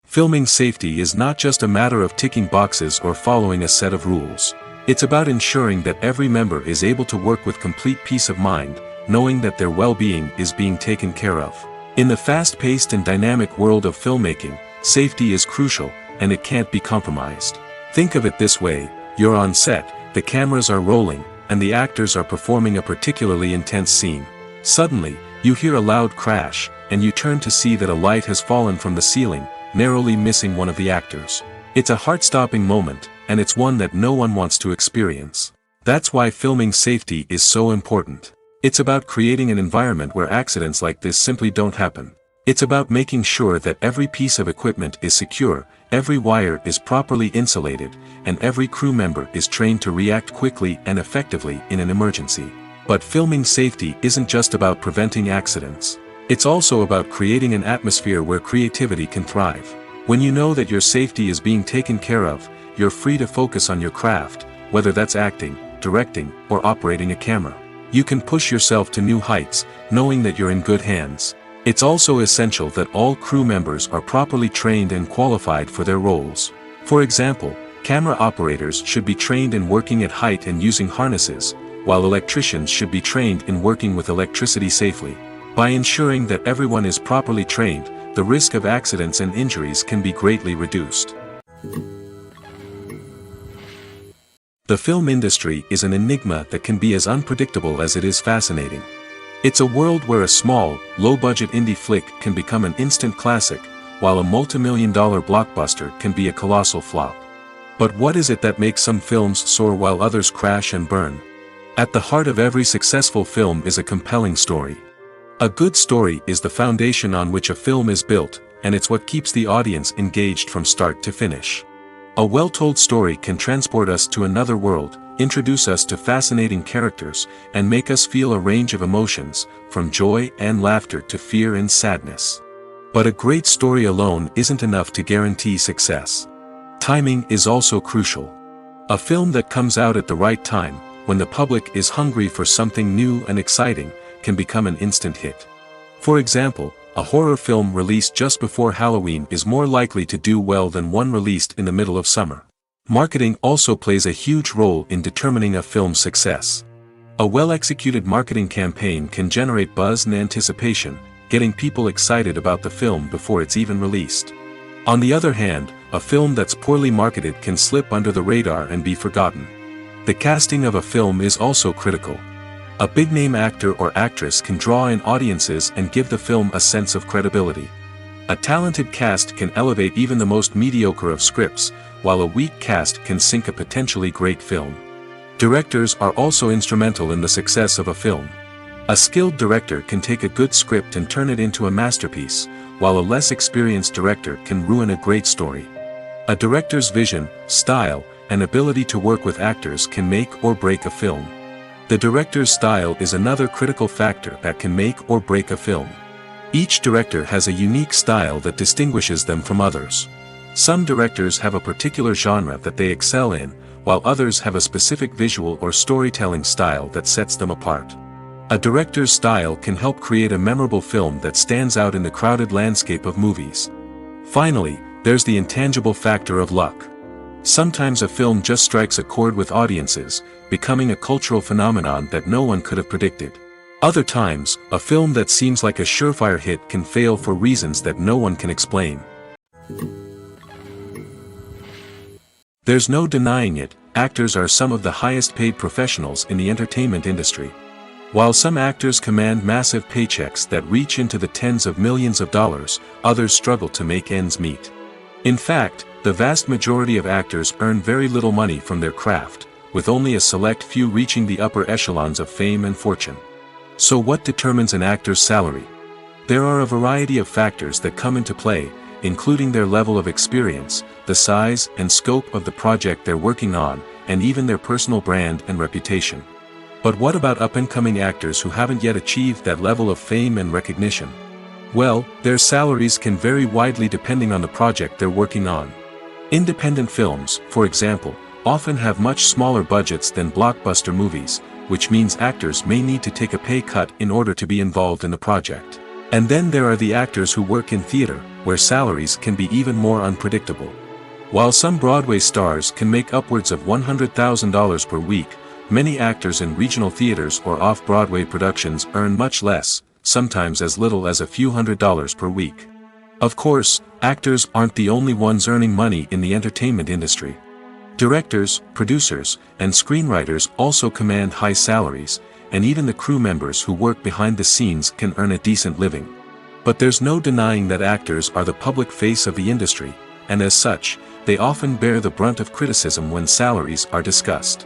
Filming safety is not just a matter of ticking boxes or following a set of rules. It's about ensuring that every member is able to work with complete peace of mind, knowing that their well-being is being taken care of. In the fast-paced and dynamic world of filmmaking, safety is crucial, and it can't be compromised. Think of it this way: you're on set, the cameras are rolling, and the actors are performing a particularly intense scene. Suddenly, you hear a loud crash, and you turn to see that a light has fallen from the ceiling, narrowly missing one of the actors. It's a heart-stopping moment, and it's one that no one wants to experience. That's why filming safety is so important. It's about creating an environment where accidents like this simply don't happen. It's about making sure that every piece of equipment is secure, every wire is properly insulated, and every crew member is trained to react quickly and effectively in an emergency. But filming safety isn't just about preventing accidents. It's also about creating an atmosphere where creativity can thrive. When you know that your safety is being taken care of, you're free to focus on your craft, whether that's acting, directing, or operating a camera. You can push yourself to new heights, knowing that you're in good hands. It's also essential that all crew members are properly trained and qualified for their roles. For example, camera operators should be trained in working at height and using harnesses, while electricians should be trained in working with electricity safely. By ensuring that everyone is properly trained, the risk of accidents and injuries can be greatly reduced. The film industry is an enigma that can be as unpredictable as it is fascinating. It's a world where a small, low-budget indie flick can become an instant classic, while a multi-million-dollar blockbuster can be a colossal flop. But what is it that makes some films soar while others crash and burn? At the heart of every successful film is a compelling story. A good story is the foundation on which a film is built, and it's what keeps the audience engaged from start to finish. A well-told story can transport us to another world, introduce us to fascinating characters, and make us feel a range of emotions, from joy and laughter to fear and sadness. But a great story alone isn't enough to guarantee success. Timing is also crucial. A film that comes out at the right time, when the public is hungry for something new and exciting, can become an instant hit. For example, a horror film released just before Halloween is more likely to do well than one released in the middle of summer. Marketing also plays a huge role in determining a film's success. A well-executed marketing campaign can generate buzz and anticipation, getting people excited about the film before it's even released. On the other hand, a film that's poorly marketed can slip under the radar and be forgotten. The casting of a film is also critical. A big-name actor or actress can draw in audiences and give the film a sense of credibility. A talented cast can elevate even the most mediocre of scripts, while a weak cast can sink a potentially great film. Directors are also instrumental in the success of a film. A skilled director can take a good script and turn it into a masterpiece, while a less experienced director can ruin a great story. A director's vision, style, and ability to work with actors can make or break a film. The director's style is another critical factor that can make or break a film. Each director has a unique style that distinguishes them from others. Some directors have a particular genre that they excel in, while others have a specific visual or storytelling style that sets them apart. A director's style can help create a memorable film that stands out in the crowded landscape of movies. Finally, there's the intangible factor of luck. Sometimes a film just strikes a chord with audiences, becoming a cultural phenomenon that no one could have predicted. Other times, a film that seems like a surefire hit can fail for reasons that no one can explain. There's no denying it, actors are some of the highest paid professionals in the entertainment industry. While some actors command massive paychecks that reach into the tens of millions of dollars, others struggle to make ends meet. In fact, the vast majority of actors earn very little money from their craft, with only a select few reaching the upper echelons of fame and fortune. So what determines an actor's salary? There are a variety of factors that come into play, including their level of experience, the size and scope of the project they're working on, and even their personal brand and reputation. But what about up-and-coming actors who haven't yet achieved that level of fame and recognition? Well, their salaries can vary widely depending on the project they're working on. Independent films, for example, often have much smaller budgets than blockbuster movies, which means actors may need to take a pay cut in order to be involved in the project. And then there are the actors who work in theater, where salaries can be even more unpredictable. While some Broadway stars can make upwards of $100,000 per week, many actors in regional theaters or off-Broadway productions earn much less, sometimes as little as a few $100s per week. Of course, actors aren't the only ones earning money in the entertainment industry. Directors, producers, and screenwriters also command high salaries, and even the crew members who work behind the scenes can earn a decent living. But there's no denying that actors are the public face of the industry, and as such, they often bear the brunt of criticism when salaries are discussed.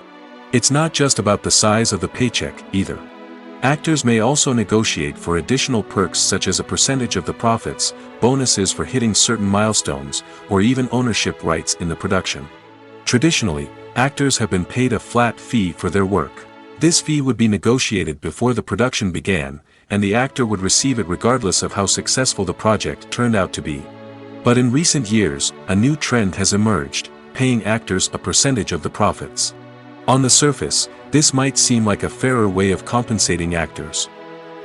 It's not just about the size of the paycheck, either. Actors may also negotiate for additional perks such as a percentage of the profits, bonuses for hitting certain milestones, or even ownership rights in the production. Traditionally, actors have been paid a flat fee for their work. This fee would be negotiated before the production began, and the actor would receive it regardless of how successful the project turned out to be. But in recent years, a new trend has emerged, paying actors a percentage of the profits. On the surface, this might seem like a fairer way of compensating actors.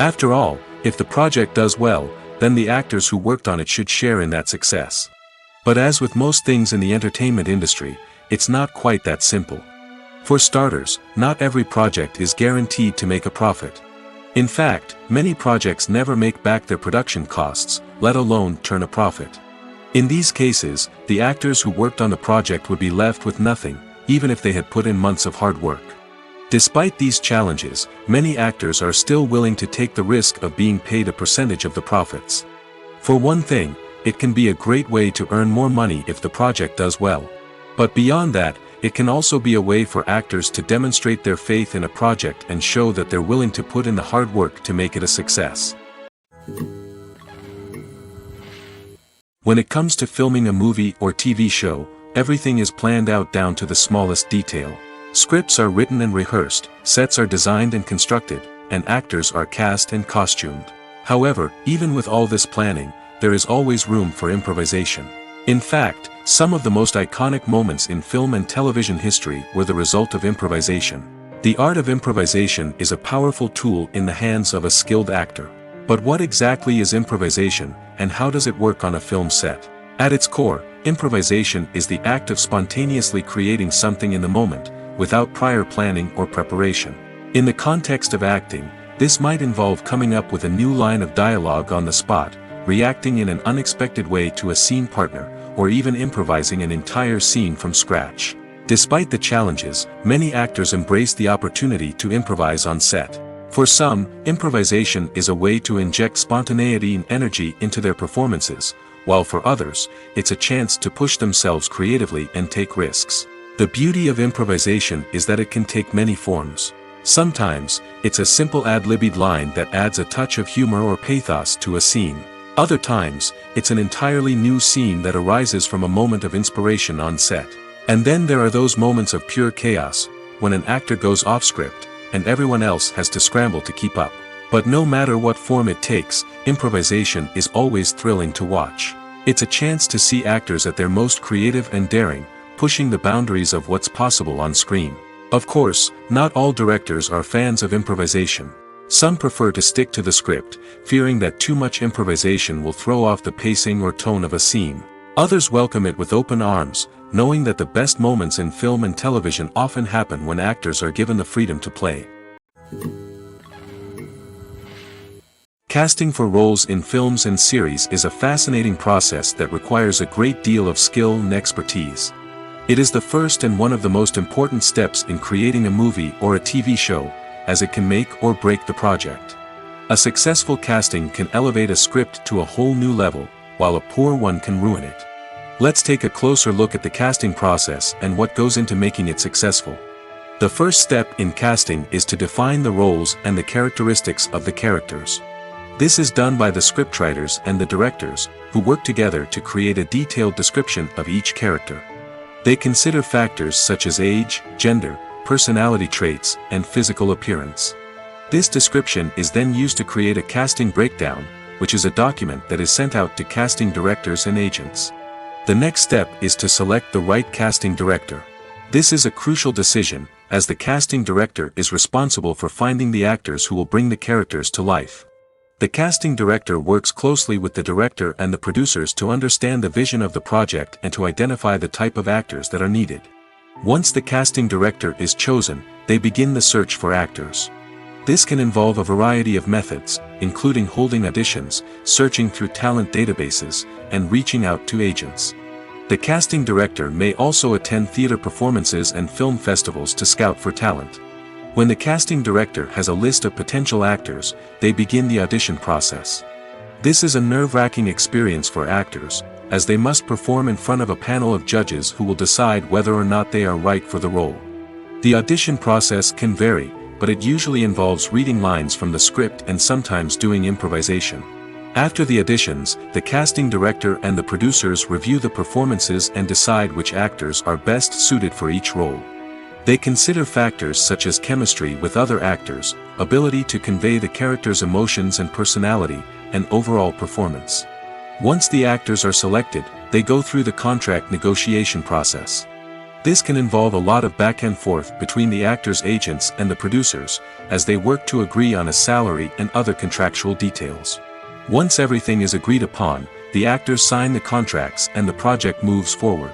After all, if the project does well, then the actors who worked on it should share in that success. But as with most things in the entertainment industry, it's not quite that simple. For starters, not every project is guaranteed to make a profit. In fact, many projects never make back their production costs, let alone turn a profit. In these cases, the actors who worked on the project would be left with nothing, even if they had put in months of hard work. Despite these challenges, many actors are still willing to take the risk of being paid a percentage of the profits. For one thing, it can be a great way to earn more money if the project does well. But beyond that, it can also be a way for actors to demonstrate their faith in a project and show that they're willing to put in the hard work to make it a success. When it comes to filming a movie or TV show, everything is planned out down to the smallest detail. Scripts are written and rehearsed, sets are designed and constructed, and actors are cast and costumed. However, even with all this planning, there is always room for improvisation. In fact, some of the most iconic moments in film and television history were the result of improvisation. The art of improvisation is a powerful tool in the hands of a skilled actor. But what exactly is improvisation, and how does it work on a film set? At its core, improvisation is the act of spontaneously creating something in the moment, without prior planning or preparation. In the context of acting, this might involve coming up with a new line of dialogue on the spot, reacting in an unexpected way to a scene partner, or even improvising an entire scene from scratch. Despite the challenges, many actors embrace the opportunity to improvise on set. For some, improvisation is a way to inject spontaneity and energy into their performances, while for others, it's a chance to push themselves creatively and take risks. The beauty of improvisation is that it can take many forms. Sometimes, it's a simple ad-libbed line that adds a touch of humor or pathos to a scene. Other times, it's an entirely new scene that arises from a moment of inspiration on set. And then there are those moments of pure chaos, when an actor goes off script, and everyone else has to scramble to keep up. But no matter what form it takes, improvisation is always thrilling to watch. It's a chance to see actors at their most creative and daring, pushing the boundaries of what's possible on screen. Of course, not all directors are fans of improvisation. Some prefer to stick to the script, fearing that too much improvisation will throw off the pacing or tone of a scene. Others welcome it with open arms, knowing that the best moments in film and television often happen when actors are given the freedom to play. Casting for roles in films and series is a fascinating process that requires a great deal of skill and expertise. It is the first and one of the most important steps in creating a movie or a TV show, as it can make or break the project. A successful casting can elevate a script to a whole new level, while a poor one can ruin it. Let's take a closer look at the casting process and what goes into making it successful. The first step in casting is to define the roles and the characteristics of the characters. This is done by the scriptwriters and the directors, who work together to create a detailed description of each character. They consider factors such as age, gender, personality traits, and physical appearance. This description is then used to create a casting breakdown, which is a document that is sent out to casting directors and agents. The next step is to select the right casting director. This is a crucial decision, as the casting director is responsible for finding the actors who will bring the characters to life. The casting director works closely with the director and the producers to understand the vision of the project and to identify the type of actors that are needed. Once the casting director is chosen, they begin the search for actors. This can involve a variety of methods, including holding auditions, searching through talent databases, and reaching out to agents. The casting director may also attend theater performances and film festivals to scout for talent. When the casting director has a list of potential actors, they begin the audition process. This is a nerve-wracking experience for actors, as they must perform in front of a panel of judges who will decide whether or not they are right for the role. The audition process can vary, but it usually involves reading lines from the script and sometimes doing improvisation. After the auditions, the casting director and the producers review the performances and decide which actors are best suited for each role. They consider factors such as chemistry with other actors, ability to convey the character's emotions and personality, and overall performance. Once the actors are selected, they go through the contract negotiation process. This can involve a lot of back and forth between the actors' agents and the producers, as they work to agree on a salary and other contractual details. Once everything is agreed upon, the actors sign the contracts and the project moves forward.